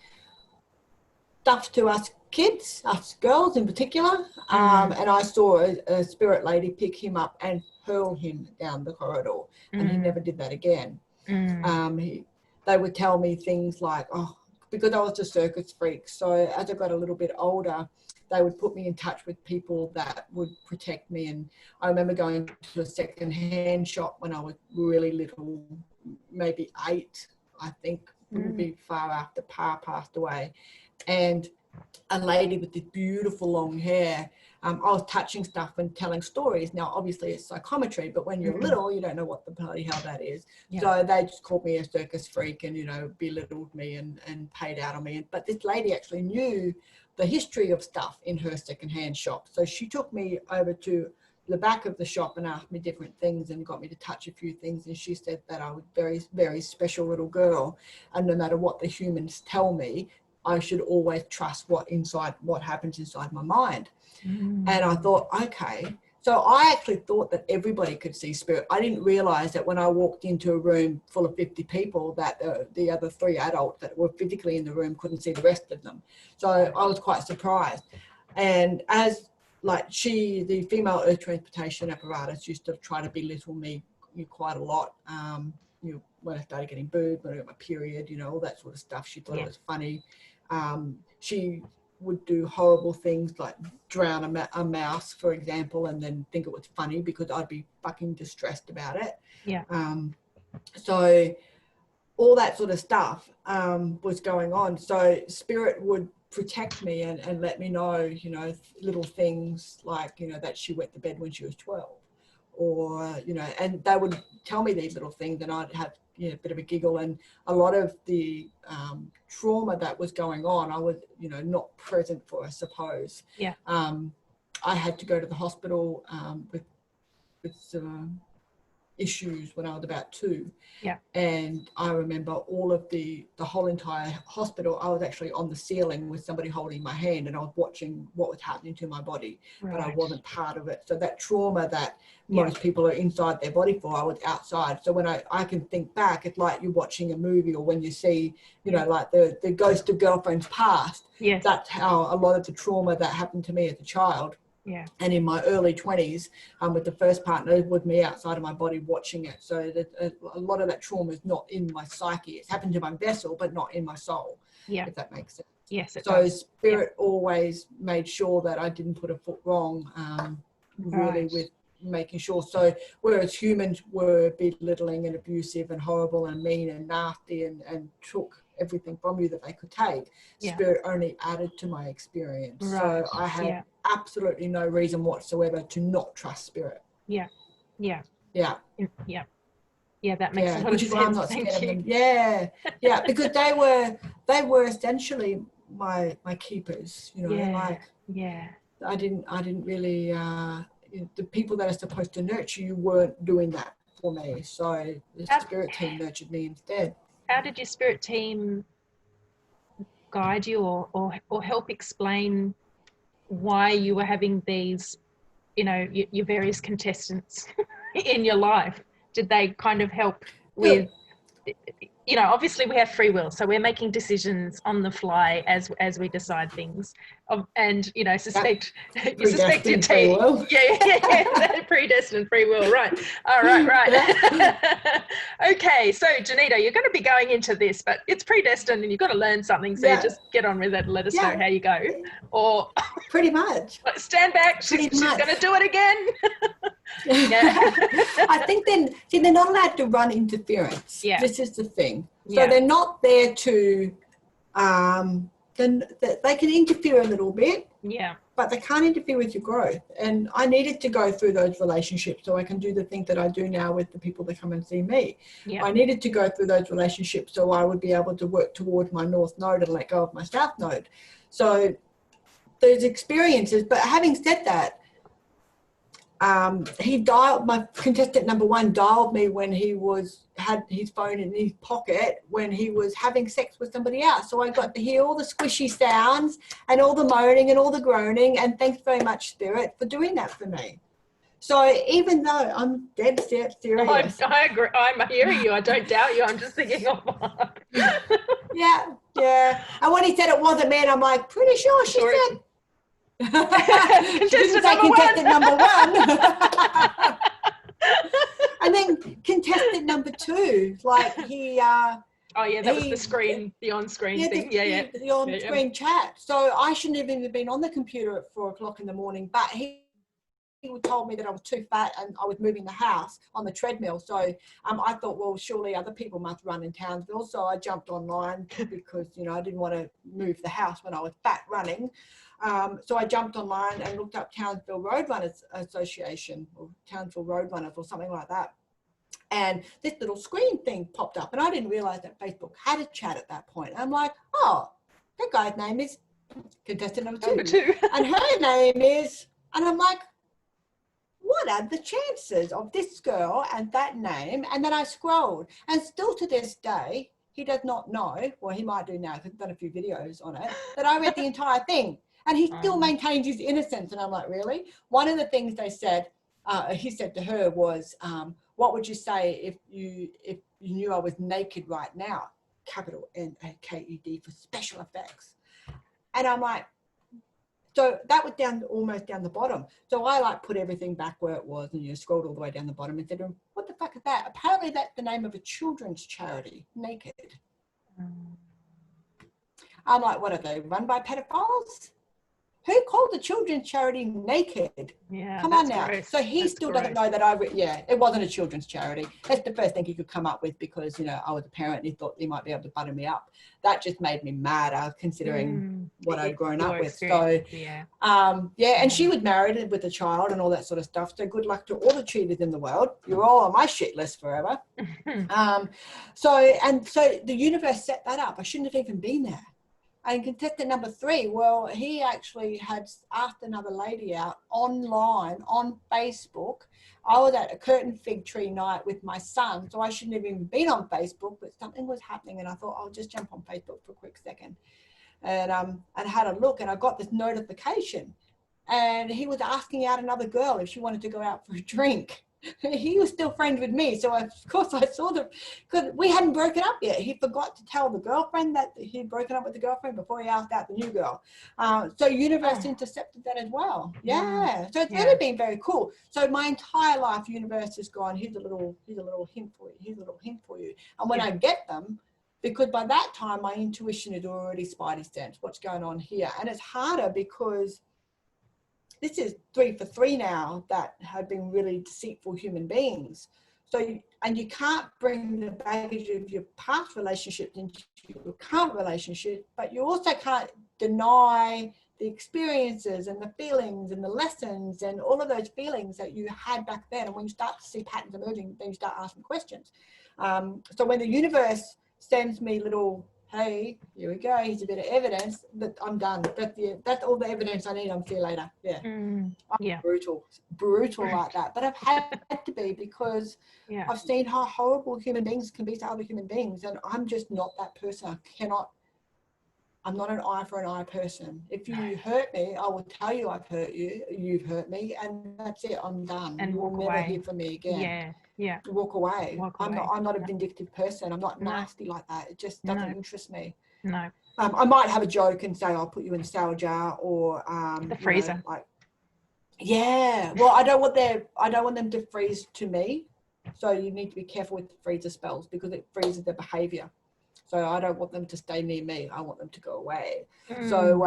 stuff to us kids, us girls in particular. And I saw a spirit lady pick him up and hurl him down the corridor, and he never did that again. They would tell me things like, because I was a circus freak, so as I got a little bit older, they would put me in touch with people that would protect me. And I remember going to a second-hand shop when I was really little, maybe 8, I think, wouldn't be far after Pa passed away. And a lady with this beautiful long hair, I was touching stuff and telling stories. Now, obviously, it's psychometry, but when you're little, you don't know what the bloody hell that is. Yeah. So they just called me a circus freak and, belittled me and paid out on me. But this lady actually knew the history of stuff in her secondhand shop. So she took me over to the back of the shop and asked me different things and got me to touch a few things. And she said that I was a very, very special little girl. And no matter what the humans tell me, I should always trust what happens inside my mind. And I thought, okay. So I actually thought that everybody could see spirit. I didn't realize that when I walked into a room full of 50 people, that the other 3 adults that were physically in the room couldn't see the rest of them. So I was quite surprised. And as the female Earth Transportation Apparatus used to try to belittle me quite a lot. When I started getting boobs, when I got my period, all that sort of stuff. She thought it was funny. She would do horrible things like drown a mouse, for example, and then think it was funny because I'd be fucking distressed about it. Yeah. So all that sort of stuff was going on. So spirit would protect me and let me know, you know, little things like, you know, that she wet the bed when she was 12, or, you know, and they would tell me these little things and I'd have, you know, a bit of a giggle. And a lot of the trauma that was going on, I was, you know, not present for, I suppose. Yeah. I had to go to the hospital with issues when I was about 2. Yeah. And I remember all of the whole entire hospital, I was actually on the ceiling with somebody holding my hand and I was watching what was happening to my body, Right. but I wasn't part of it. So that trauma that most people are inside their body for, I was outside. So when I can think back, it's like you're watching a movie, or when you see, you know, like the Ghost of Girlfriend's Past. Yes. That's how a lot of the trauma that happened to me as a child. Yeah. And in my early 20s, with the first partner, with me outside of my body watching it. So that a lot of that trauma is not in my psyche. It's happened to my vessel, but not in my soul. Yeah. If that makes sense. Yes, it so does. Spirit always made sure that I didn't put a foot wrong, really, with making sure. So whereas humans were belittling and abusive and horrible and mean and nasty and took everything from you that they could take, Spirit only added to my experience. Right. So I had absolutely no reason whatsoever to not trust Spirit. Yeah. Yeah. Yeah. Yeah. Yeah, that makes a lot which of is sense. why I'm not scared of them. Yeah, because they were essentially my keepers, you know. Like I didn't really you know, the people that are supposed to nurture you weren't doing that for me. So the spirit team nurtured me instead. How did your spirit team guide you or help explain why you were having these, you know, your various contestants in your life? Did they kind of help with, you know, obviously we have free will, so we're making decisions on the fly as we decide things, and you know, you suspect your team. Predestined free will, right? All right. Okay, so Janita, you're going to be going into this, but it's predestined, and you've got to learn something. So you just get on with it and let us know how you go, or pretty much stand back. She's going to do it again. I think they're not allowed to run interference. This is the thing. So they're not there to then they can interfere a little bit, but they can't interfere with your growth. And I needed to go through those relationships so I can do the things that I do now with the people that come and see me. I needed to go through those relationships so I would be able to work towards my north node and let go of my south node. So those experiences, but having said that, he dialed, my contestant number 1 dialed me when he had his phone in his pocket when he was having sex with somebody else. So I got to hear all the squishy sounds and all the moaning and all the groaning, and thanks very much, Spirit, for doing that for me. So even though I'm dead set serious. I agree. I'm hearing you. I don't doubt you. I'm just thinking, yeah. And when he said it wasn't me, I'm like, pretty sure she said. Contestant number 1. And then contestant number 2, like he that was the screen, the on-screen thing. The on-screen chat. So I shouldn't have even been on the computer at 4 o'clock in the morning, but he told me that I was too fat and I was moving the house on the treadmill. So I thought, well, surely other people must run in Townsville. So I jumped online because, you know, I didn't want to move the house when I was fat running. So I jumped online and looked up Townsville Roadrunners Association, or Townsville Roadrunners, or something like that. And this little screen thing popped up, and I didn't realize that Facebook had a chat at that point. I'm like, oh, that guy's name is contestant number 2. And her name is, and I'm like, what are the chances of this girl and that name? And then I scrolled, and still to this day, he does not know, well, he might do now because I've done a few videos on it, that I read the entire thing. And he still maintains his innocence. And I'm like, really? One of the things they said, he said to her was, what would you say if you knew I was naked right now? Capital NAKED for special effects. And I'm like, so that was almost down the bottom. So I like put everything back where it was, and you scrolled all the way down the bottom and said, what the fuck is that? Apparently that's the name of a children's charity, Naked. I'm like, what are they, run by pedophiles? Who called the children's charity naked? Yeah, Come on that's now. gross. So he That's still gross. doesn't know that it wasn't a children's charity. That's the first thing he could come up with because, you know, I was a parent and he thought he might be able to butter me up. That just made me madder considering what I'd grown up with. So, yeah. And she was married with a child and all that sort of stuff. So good luck to all the cheaters in the world. You're all on my shit list forever. So the universe set that up. I shouldn't have even been there. And contestant number 3, well, he actually had asked another lady out online on Facebook. I was at a curtain fig tree night with my son, so I shouldn't have even been on Facebook, but something was happening and I thought I'll just jump on Facebook for a quick second. And had a look and I got this notification and he was asking out another girl if she wanted to go out for a drink. He was still friends with me, so of course I saw them because we hadn't broken up yet. He forgot to tell the girlfriend that he'd broken up with the girlfriend before he asked out the new girl. So universe intercepted that as well. Yeah. So it's really been very cool. So my entire life, universe has gone, here's a little hint for you. Here's a little hint for you. And when I get them, because by that time my intuition is already spidey sense what's going on here, and it's harder because this is 3 for 3 now that have been really deceitful human beings. So, and you can't bring the baggage of your past relationships into your current relationship, but you also can't deny the experiences and the feelings and the lessons and all of those feelings that you had back then. And when you start to see patterns emerging, then you start asking questions. So when the universe sends me little, hey, here we go, here's a bit of evidence, that I'm done. That's all the evidence I need. I'll see you later. I'm brutal like that. But I've had to be because I've seen how horrible human beings can be to other human beings, and I'm just not that person. I'm not an eye for an eye person. If you hurt me, I will tell you I've hurt you, you've hurt me, and that's it, I'm done. And You'll never hear from me again. Walk away. I'm not a vindictive person. I'm not nasty like that. It just doesn't interest me. I might have a joke and say I'll put you in the sour jar or the freezer. Well, I don't want them to freeze to me. So you need to be careful with freezer spells because it freezes their behavior. So I don't want them to stay near me. I want them to go away. So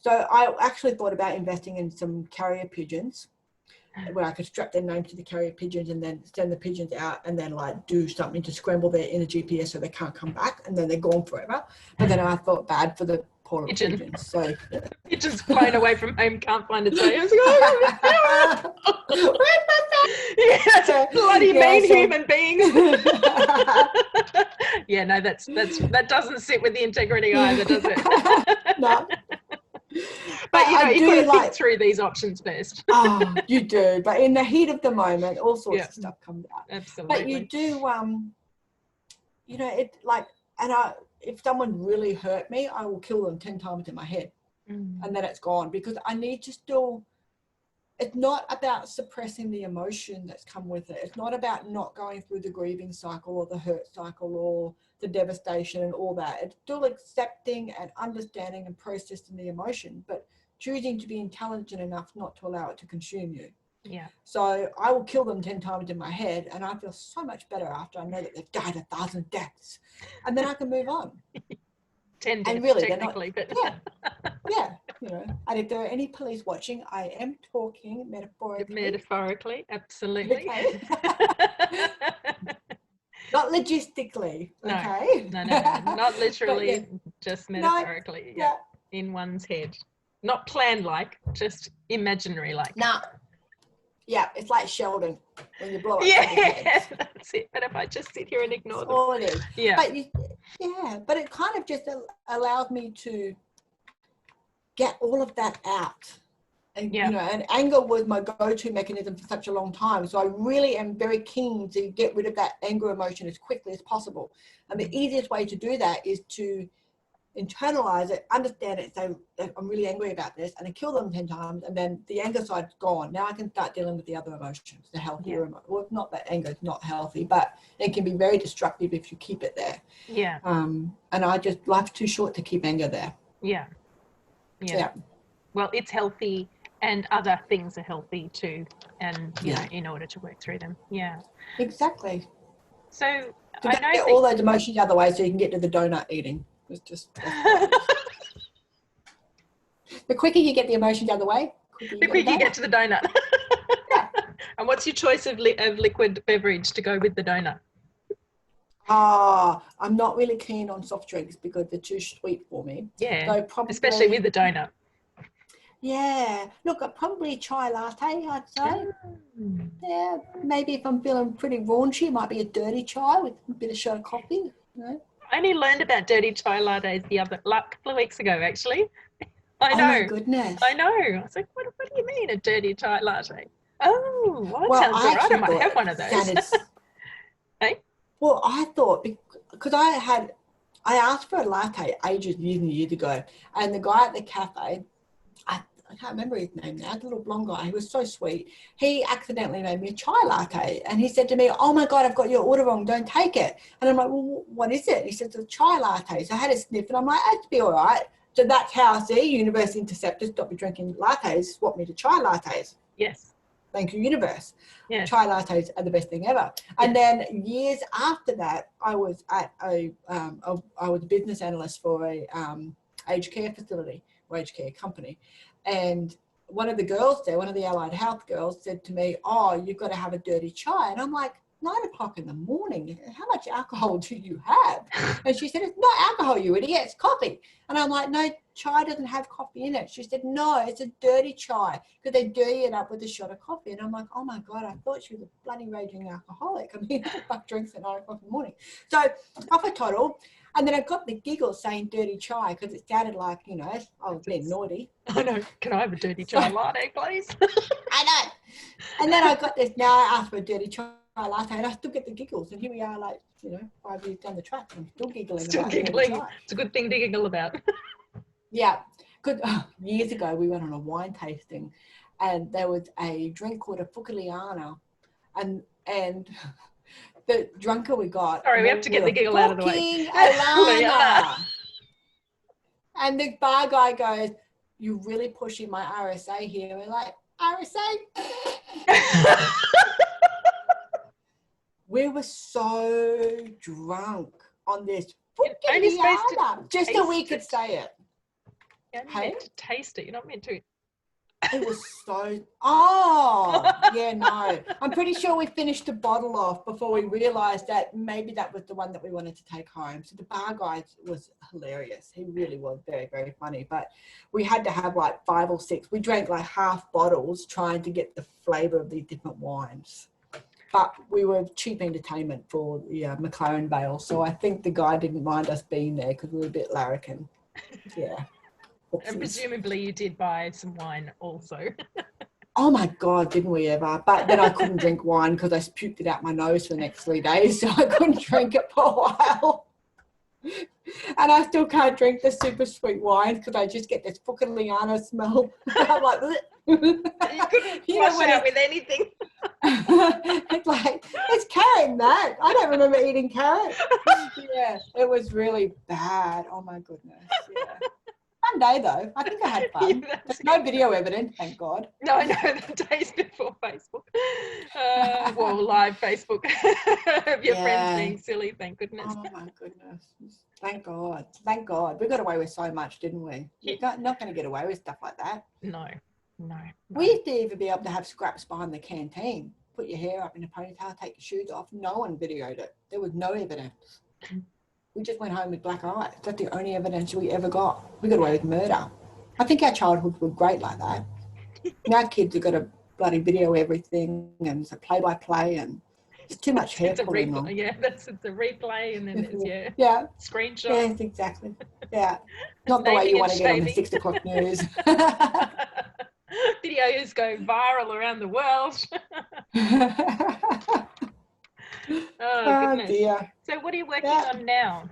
I actually thought about investing in some carrier pigeons where I could strap their name to the carrier pigeons and then send the pigeons out and then like do something to scramble their inner GPS so they can't come back and then they're gone forever. But then I thought bad for the poor pigeons. So pigeons flying away from home, can't find its way. Bloody mean human beings. That doesn't sit with the integrity either, does it? No. But you got to think through these options first. You do. But in the heat of the moment, all sorts of stuff comes out. Absolutely. But you do, if someone really hurt me, I will kill them 10 times in my head. And then it's gone because I need to still, it's not about suppressing the emotion that's come with it. It's not about not going through the grieving cycle or the hurt cycle or the devastation and all that. It's still accepting and understanding and processing the emotion, but choosing to be intelligent enough not to allow it to consume you. So I will kill them 10 times in my head and I feel so much better after I know that they've died 1,000 deaths. And then I can move on. 10 deaths, and really, technically, but and if there are any police watching, I am talking metaphorically. Absolutely. Okay. Not logistically, okay? No, not literally, just metaphorically, in one's head. Not planned like, just imaginary like. No. Yeah, it's like Sheldon when you blow up. That's it. But if I just sit here and ignore them. All it is. Yeah. But it kind of just allows me to get all of that out. And, and anger was my go-to mechanism for such a long time. So I really am very keen to get rid of that anger emotion as quickly as possible. And the easiest way to do that is to internalize it, understand it, say, I'm really angry about this, and then kill them 10 times, and then the anger side's gone. Now I can start dealing with the other emotions, the healthier emotions. Well, not that anger is not healthy, but it can be very destructive if you keep it there. And I just, life's too short to keep anger there. Yeah. Well, it's healthy and other things are healthy too, and you know, in order to work through them. Exactly. So to get all those emotions the other way so you can get to the donut eating. It's just The quicker you get the emotions out of the way, the quicker you get to the donut. Yeah. And what's your choice of liquid beverage to go with the donut? I'm not really keen on soft drinks because they're too sweet for me. Yeah, So probably, especially with the donut. Yeah, look, probably chai latte, I'd say. Yeah, maybe if I'm feeling pretty raunchy, it might be a dirty chai with a bit of shot of coffee. You know? I only learned about dirty chai lattes a couple of weeks ago, actually. I know. Oh my goodness. I know. I was like, what do you mean a dirty chai latte? Oh, well, that sounds all right. I might have one of those. Hey? Well, I thought, because I asked for a latte years and years ago, and the guy at the cafe, I can't remember his name now, the little blonde guy, he was so sweet. He accidentally made me a chai latte, and he said to me, oh my God, I've got your order wrong, don't take it. And I'm like, well, what is it? He said, it's a chai latte. So I had a sniff, and I'm like, it'd be all right. So that's how I see universe interceptors, stop me drinking lattes, swap me to chai lattes. Yes. Thank you, universe. Yeah. Chai lattes are the best thing ever. And then years after that, I was at I was a business analyst for a aged care facility or aged care company. And one of the girls there, one of the allied health girls said to me, oh, you've got to have a dirty chai. And I'm like, 9 o'clock in the morning, how much alcohol do you have? And she said, it's not alcohol, you idiot, it's coffee. And I'm like, no, chai doesn't have coffee in it. She said, no, it's a dirty chai because they dirty it up with a shot of coffee. And I'm like, oh my God, I thought she was a bloody raging alcoholic. I mean, who the fuck drinks at 9 o'clock in the morning? So off I toddle. And then I got the giggle saying dirty chai because it sounded like, you know, I was being naughty. I know. Can I have a dirty chai latte, please? I know. And then I got this, now I asked for a dirty chai latte and I still get the giggles. And here we are, like, you know, 5 years down the track. I'm still giggling. Still giggling. It's a good thing to giggle about. Yeah. Good. Years ago, we went on a wine tasting and there was a drink called a Fuciliana. And the drunker we got. Sorry, we have to get the giggle out of the way. Alana. And the bar guy goes, you're really pushing my RSA here. And we're like, RSA? We were so drunk on this Fuciliana, just so we could say it. You're not meant to taste it. You're not meant to. It was so, yeah, no. I'm pretty sure we finished the bottle off before we realised that maybe that was the one that we wanted to take home. So the bar guy was hilarious. He really was very, very funny. But we had to have like 5 or 6. We drank like half bottles trying to get the flavour of these different wines. But we were cheap entertainment for the McLaren Vale. So I think the guy didn't mind us being there because we were a bit larrikin. Yeah. Oopsies. And presumably you did buy some wine also. Oh my God, didn't we ever? But then I couldn't drink wine because I puked it out my nose for the next 3 days. So I couldn't drink it for a while. And I still can't drink the super sweet wines because I just get this fucking Liana smell. I'm like, you couldn't wash it out with anything. It's like, it's carrot, Matt. I don't remember eating carrot. Yeah, it was really bad. Oh my goodness. Yeah. Fun day though. I think I had fun. Yeah, there's no video evidence, thank God. No, the days before Facebook. Well, live Facebook of your friends being silly, thank goodness. Oh my goodness. Thank God. Thank God. We got away with so much, didn't we? You're not going to get away with stuff like that. No. We used to even be able to have scraps behind the canteen. Put your hair up in a ponytail, take your shoes off. No one videoed it. There was no evidence. We just went home with black eyes. That's the only evidence we ever got. We got away with murder. I think our childhoods were great like that. Now kids have got to bloody video everything and it's a play-by-play and it's too much hair pulling on. Yeah, it's a replay and then it's, screenshot. Yes, exactly. Yeah. Not the way you want to get on the 6 o'clock news. Videos go viral around the world. Oh, goodness. Dear. So what are you working on now?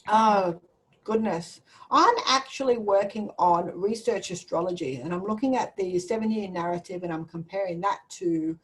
Oh, goodness. I'm actually working on research astrology and I'm looking at the 7-year narrative and I'm comparing that to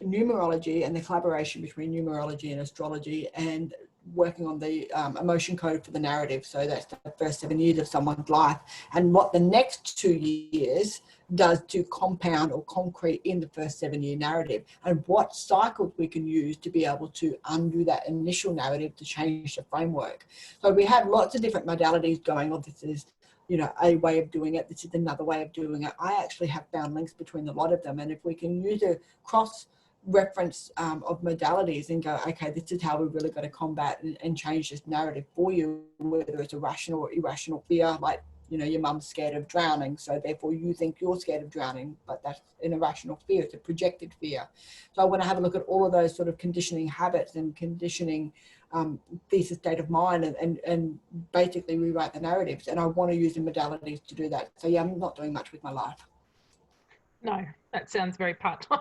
numerology and the collaboration between numerology and astrology and working on the emotion code for the narrative. So that's the first 7 years of someone's life and what the next 2 years does to compound or concrete in the first 7-year narrative and what cycles we can use to be able to undo that initial narrative to change the framework. So we have lots of different modalities going on. This is, you know, a way of doing it. This is another way of doing it. I actually have found links between a lot of them. And if we can use a cross reference of modalities and go, okay, this is how we really got to combat and change this narrative for you, whether it's a rational or irrational fear, like, you know, your mum's scared of drowning, so therefore you think you're scared of drowning, but that's an irrational fear. It's a projected fear. So I want to have a look at all of those sort of conditioning habits and conditioning thesis state of mind and basically rewrite the narratives. And I want to use the modalities to do that. So yeah, I'm not doing much with my life. No, that sounds very part-time.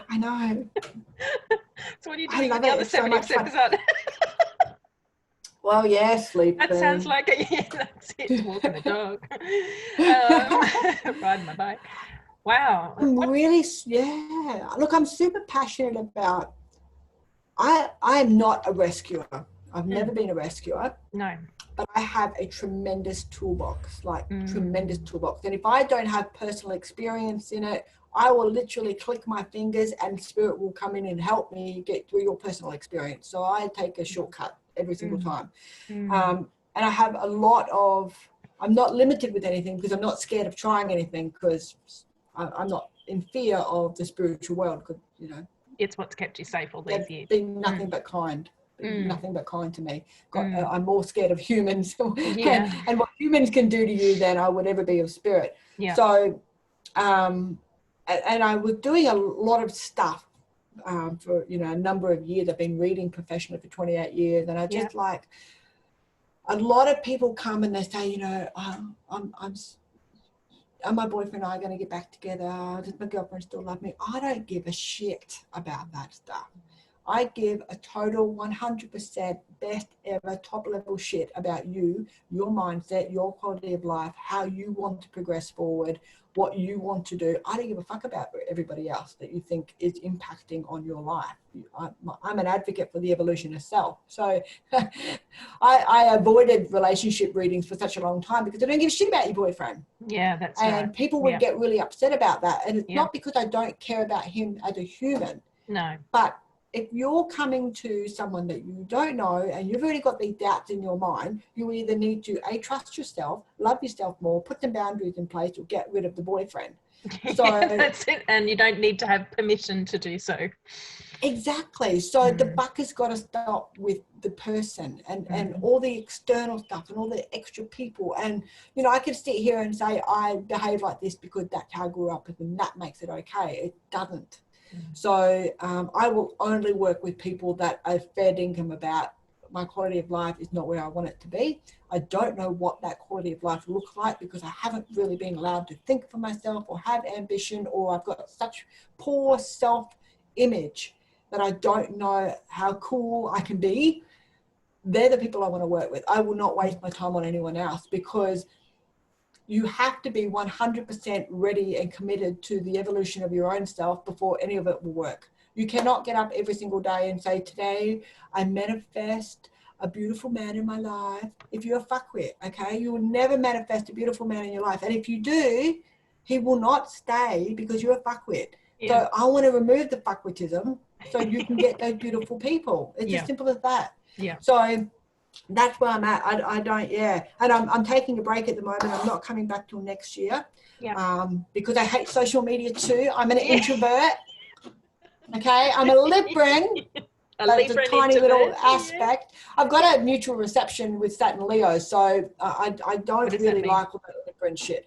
I know. So what are you doing in the other 70% of the sun? Well, yeah, sleep. That sounds like it. Yeah, that's it. Walking the dog. Riding my bike. Wow. I'm really, yeah. Look, I'm super passionate about, I am not a rescuer. I've never been a rescuer. No. But I have a tremendous toolbox, like tremendous toolbox. And if I don't have personal experience in it, I will literally click my fingers and spirit will come in and help me get through your personal experience. So I take a shortcut every single time. And I have a lot of, I'm not limited with anything because I'm not scared of trying anything because I'm not in fear of the spiritual world because, you know. It's what's kept you safe all these years. Been nothing but kind. Nothing but kind to me. I'm more scared of humans and what humans can do to you than I would ever be of spirit. Yeah. So, and I was doing a lot of stuff for, you know, a number of years. I've been reading professionally for 28 years, and I just like, a lot of people come and they say, you know, are my boyfriend and I going to get back together? Does my girlfriend still love me? I don't give a shit about that stuff. I give a total 100% best ever top level shit about you, your mindset, your quality of life, how you want to progress forward, what you want to do. I don't give a fuck about everybody else that you think is impacting on your life. I'm an advocate for the evolution of self. So I avoided relationship readings for such a long time because I don't give a shit about your boyfriend. Yeah, that's right. And people would get really upset about that. And it's not because I don't care about him as a human. No. But if you're coming to someone that you don't know and you've already got these doubts in your mind, you either need to trust yourself, love yourself more, put some boundaries in place, or get rid of the boyfriend. So that's it. And you don't need to have permission to do so. Exactly. So the buck has got to stop with the person and all the external stuff and all the extra people. And, you know, I could sit here and say I behave like this because that's how I grew up and that makes it okay. It doesn't. So I will only work with people that are fair dinkum about my quality of life is not where I want it to be. I don't know what that quality of life looks like because I haven't really been allowed to think for myself or have ambition, or I've got such poor self-image that I don't know how cool I can be. They're the people I want to work with. I will not waste my time on anyone else because you have to be 100% ready and committed to the evolution of your own self before any of it will work. You cannot get up every single day and say, today I manifest a beautiful man in my life. If you're a fuckwit, okay, you will never manifest a beautiful man in your life. And if you do, he will not stay because you're a fuckwit. So I want to remove the fuckwittism so you can get those beautiful people. It's as simple as that. So that's where I'm at. I don't, and I'm taking a break at the moment. I'm not coming back till next year because I hate social media too. I'm an introvert. Okay, I'm a Libran. That's a tiny little aspect. I've got a mutual reception with Saturn Leo, so I don't really like all that Libran shit.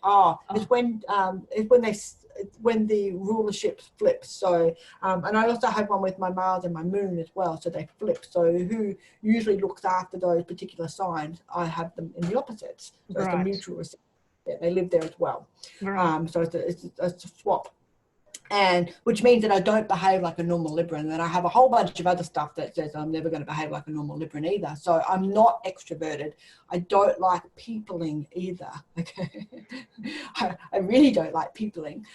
It's when the rulership flips. So and I also have one with my Mars and my Moon as well, so they flip. So who usually looks after those particular signs, I have them in the opposites. So it's a mutual reception. Yeah, they live there as well. So it's a swap. And which means that I don't behave like a normal Libran, and then I have a whole bunch of other stuff that says I'm never going to behave like a normal Libran either. So I'm not extroverted. I don't like peopling either. Okay, I really don't like peopling.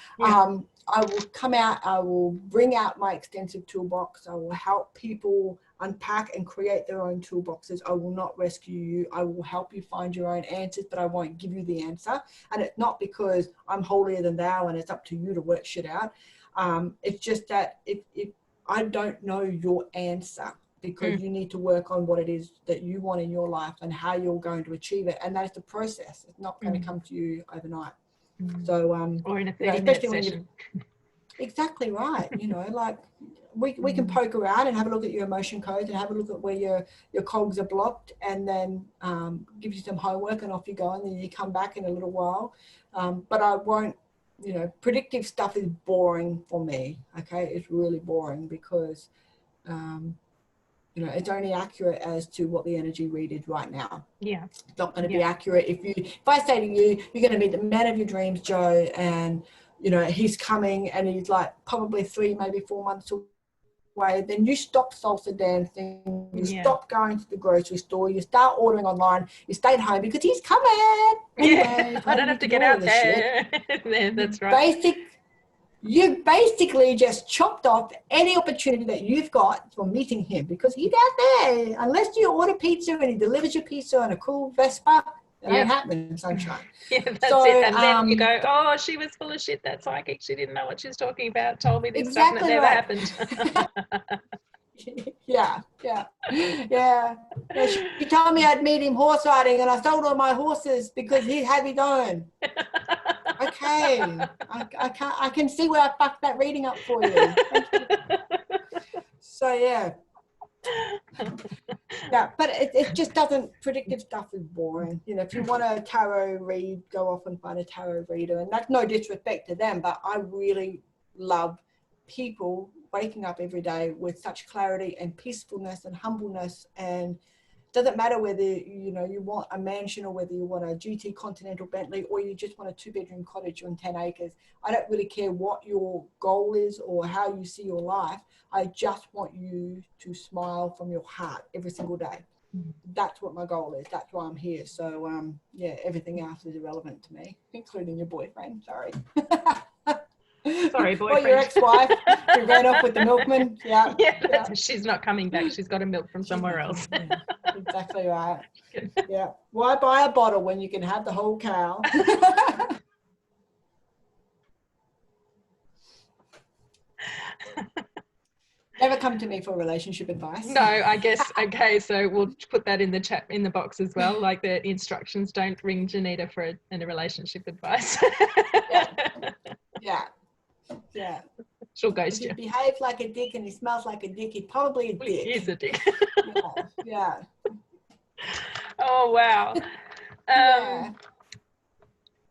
I will come out, I will bring out my extensive toolbox. I will help people unpack and create their own toolboxes. I will not rescue you. I will help you find your own answers, but I won't give you the answer. And it's not because I'm holier than thou and it's up to you to work shit out. It's just that if I don't know your answer, because you need to work on what it is that you want in your life and how you're going to achieve it. And that's the process. It's not going to come to you overnight. So, or in a 30-minute you know, especially when session. exactly right. You know, like we can poke around and have a look at your emotion codes and have a look at where your cogs are blocked, and then give you some homework, and off you go, and then you come back in a little while. But I won't, you know, predictive stuff is boring for me. Okay, it's really boring because you know, it's only accurate as to what the energy read is right now. Yeah. It's not going to be accurate if I say to you, you're going to meet the man of your dreams, Joe, and, you know, he's coming and he's like probably 3, maybe 4 months away, then you stop salsa dancing, you stop going to the grocery store, you start ordering online, you stay at home because he's coming. Anyway, I don't have to get out there. That's right. You basically just chopped off any opportunity that you've got for meeting him because he's out there. Unless you order pizza and he delivers your pizza on a cool Vespa, it ain't happening, sunshine. Yeah, that's it. And then you go, oh, she was full of shit, that psychic. She didn't know what she was talking about, told me this stuff and it never happened. Yeah. She told me I'd meet him horse riding and I sold all my horses because he had his own. Okay, I can see where I fucked that reading up for you. So yeah, but it just doesn't. Predictive stuff is boring. You know, if you want a tarot read, go off and find a tarot reader, and that's no disrespect to them, but I really love people waking up every day with such clarity and peacefulness and humbleness, and doesn't matter whether, you know, you want a mansion or whether you want a GT Continental Bentley or you just want a 2-bedroom cottage on 10 acres. I don't really care what your goal is or how you see your life. I just want you to smile from your heart every single day. That's what my goal is. That's why I'm here. So, yeah, everything else is irrelevant to me, including your boyfriend. Sorry. Sorry, boyfriend. Or your ex-wife who ran off with the milkman. Yeah. She's not coming back. She's got to milk from somewhere else. Exactly right. Yeah. Why buy a bottle when you can have the whole cow? Never come to me for relationship advice. No, I guess. Okay, so we'll put that in the chat, in the box as well. Like the instructions: don't ring Janita for a relationship advice. Yeah. She'll ghost if you. He behaves like a dick and he smells like a dick. He's probably a dick. He is a dick. Yeah. Oh wow.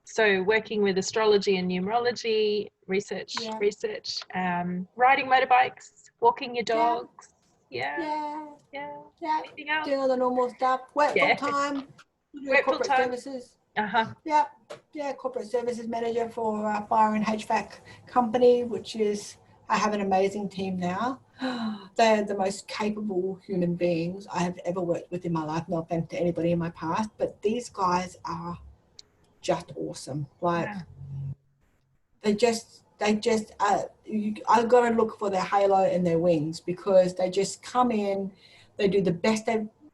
So working with astrology and numerology, research, riding motorbikes, walking your dogs. Yeah. Anything else? Doing all the normal stuff. Work full time. Corporate services. Corporate services manager for a fire and HVAC company, which is, I have an amazing team now. They're the most capable human beings I have ever worked with in my life. No offense to anybody in my past, but these guys are just awesome. Like they just I've got to look for their halo and their wings, because they just come in, they do the best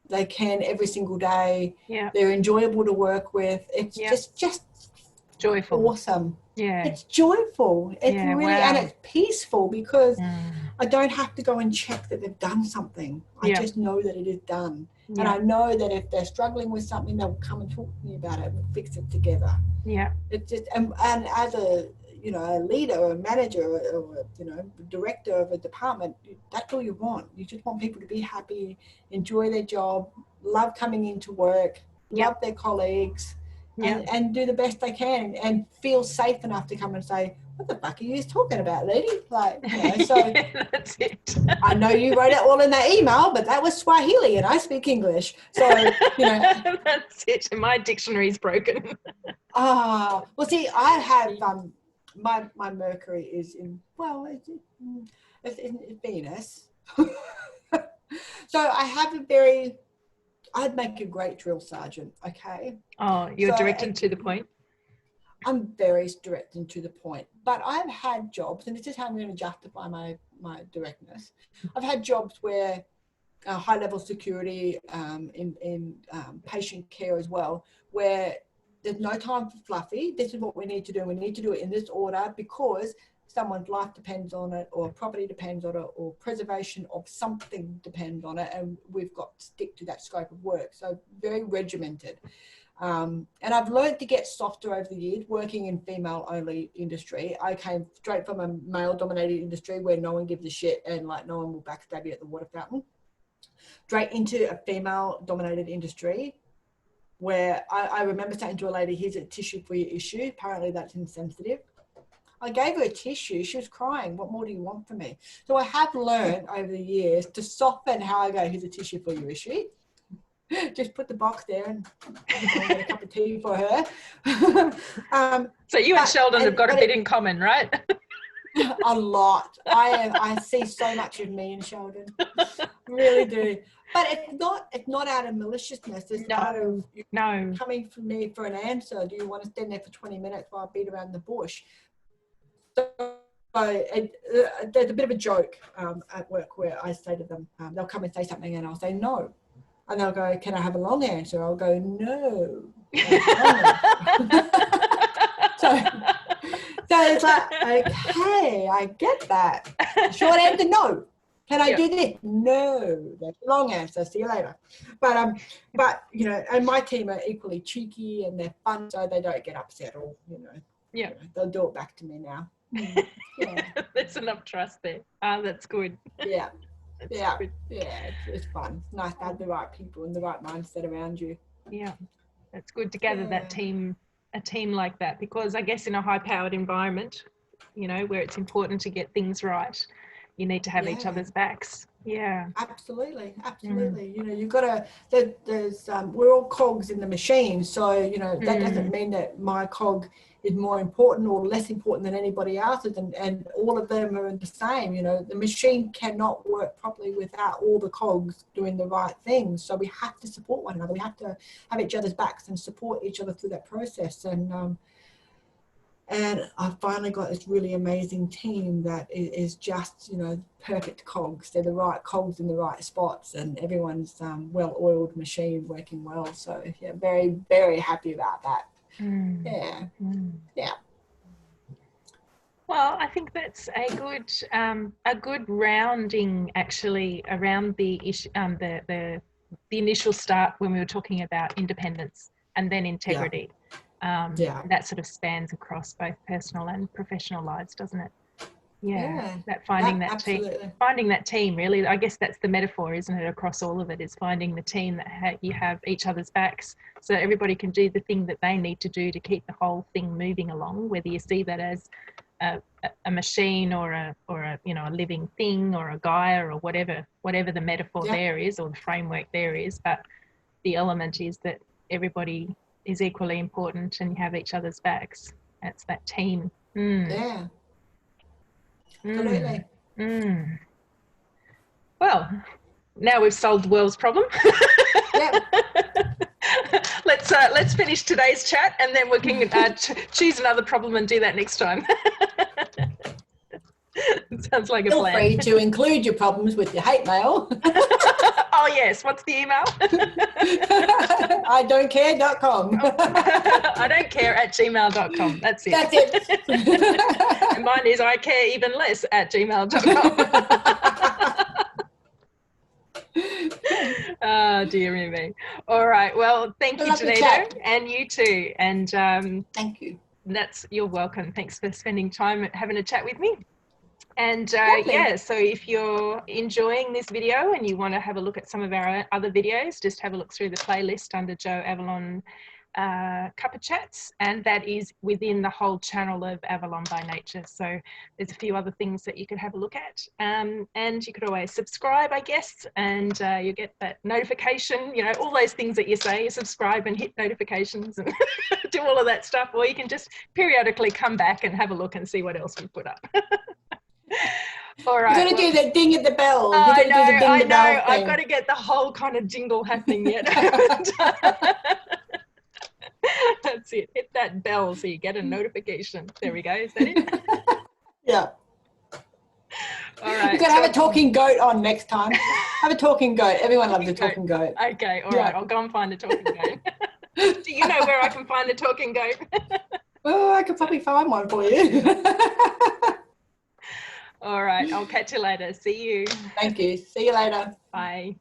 they can every single day. They're enjoyable to work with. It's just joyful. Awesome. It's joyful. It's really and it's peaceful, because I don't have to go and check that they've done something. I just know that it is done. And I know that if they're struggling with something, they'll come and talk to me about it. We'll fix it together. It's just and as a leader or a manager or director of a department, that's all you want. You just want people to be happy, enjoy their job, love coming into work, love their colleagues, and do the best they can, and feel safe enough to come and say, what the fuck are you talking about, lady? Like, so that's it. I know you wrote it all in that email, but that was Swahili and I speak English. So, that's it. My dictionary's broken. Well, see, I have, my Mercury is in, it's in Venus. So I have I'd make a great drill sergeant, okay? Oh, you're direct and to the point? I'm very direct and to the point. But I've had jobs, and this is how I'm going to justify my directness. I've had jobs where high-level security in patient care as well, where there's no time for fluffy. This is what we need to do. We need to do it in this order, because someone's life depends on it, or property depends on it, or preservation of something depends on it, and we've got to stick to that scope of work. So very regimented. And I've learned to get softer over the years working in female-only industry. I came straight from a male-dominated industry where no one gives a shit and like no one will backstab you at the water fountain, straight into a female-dominated industry where I remember saying to a lady, here's a tissue for your issue. Apparently that's insensitive. I gave her a tissue. She was crying. What more do you want from me? So I have learned over the years to soften how I go, here's a tissue for your issue. Just put the box there and get a cup of tea for her. So you and Sheldon have got a bit in common, right? A lot. I see so much of me in Sheldon. Really do. But it's not out of maliciousness. It's out of coming from me for an answer. Do you want to stand there for 20 minutes while I beat around the bush? So there's a bit of a joke at work where I say to them, they'll come and say something and I'll say no. And they'll go, can I have a long answer? I'll go, no. So it's like, okay, I get that. Short answer, no. Can I do this? No. That's a long answer. See you later. But you know, and my team are equally cheeky and they're fun, so they don't get upset or, you know. Yeah. They'll do it back to me now. Yeah. There's enough trust there. That's good. Yeah. Yeah, it's fun. It's nice to have the right people and the right mindset around you. Yeah, it's good to gather that team, a team like that, because I guess in a high-powered environment, you know, where it's important to get things right, you need to have each other's backs. Yeah, absolutely. You know, you've got to. There's we're all cogs in the machine, so you know that doesn't mean that my cog is more important or less important than anybody else's, and all of them are the same. You know, the machine cannot work properly without all the cogs doing the right things. So we have to support one another. We have to have each other's backs and support each other through that process. And I've finally got this really amazing team that is just, you know, perfect cogs. They're the right cogs in the right spots, and everyone's well-oiled machine working well. So yeah, very, very happy about that. Yeah. Well, I think that's a good rounding actually around the issue, the initial start when we were talking about independence and then integrity. That sort of spans across both personal and professional lives, doesn't it? That finding that team, really, I guess that's the metaphor, isn't it, across all of it, is finding the team that you have each other's backs, so everybody can do the thing that they need to do to keep the whole thing moving along, whether you see that as a machine or a you know, a living thing or a guy or whatever the metaphor there is, or the framework there is. But the element is that everybody is equally important and you have each other's backs. That's that team. Absolutely. Well, now we've solved the world's problem. Let's finish today's chat, and then we can choose another problem and do that next time. Sounds like a plan. Feel free to include your problems with your hate mail. Oh yes, what's the email? idon'tcare.com. I don't care @gmail.com. That's it. That's it. And mine is I care even less @gmail.com. Oh, dear me. All right. Well, thank you, Janita, and you too. And thank you. You're welcome. Thanks for spending time having a chat with me. And so if you're enjoying this video and you want to have a look at some of our other videos, just have a look through the playlist under Jo Avalon Cuppa Chats, and that is within the whole channel of Avalon by Nature. So there's a few other things that you could have a look at, and you could always subscribe, I guess, and you get that notification, you know, all those things that you say, you subscribe and hit notifications and do all of that stuff, or you can just periodically come back and have a look and see what else we put up. All right. You're going to do the ding at the bell. I know. I've got to get the whole kind of jingle happening yet. That's it. Hit that bell so you get a notification. There we go. Is that it? Yeah. All right. You're going to have a talking goat on next time. Have a talking goat. Everyone loves a talking goat. Okay. All right. I'll go and find a talking goat. Do you know where I can find a talking goat? Oh, I could probably find one for you. All right. I'll catch you later. See you. Thank you. See you later. Bye.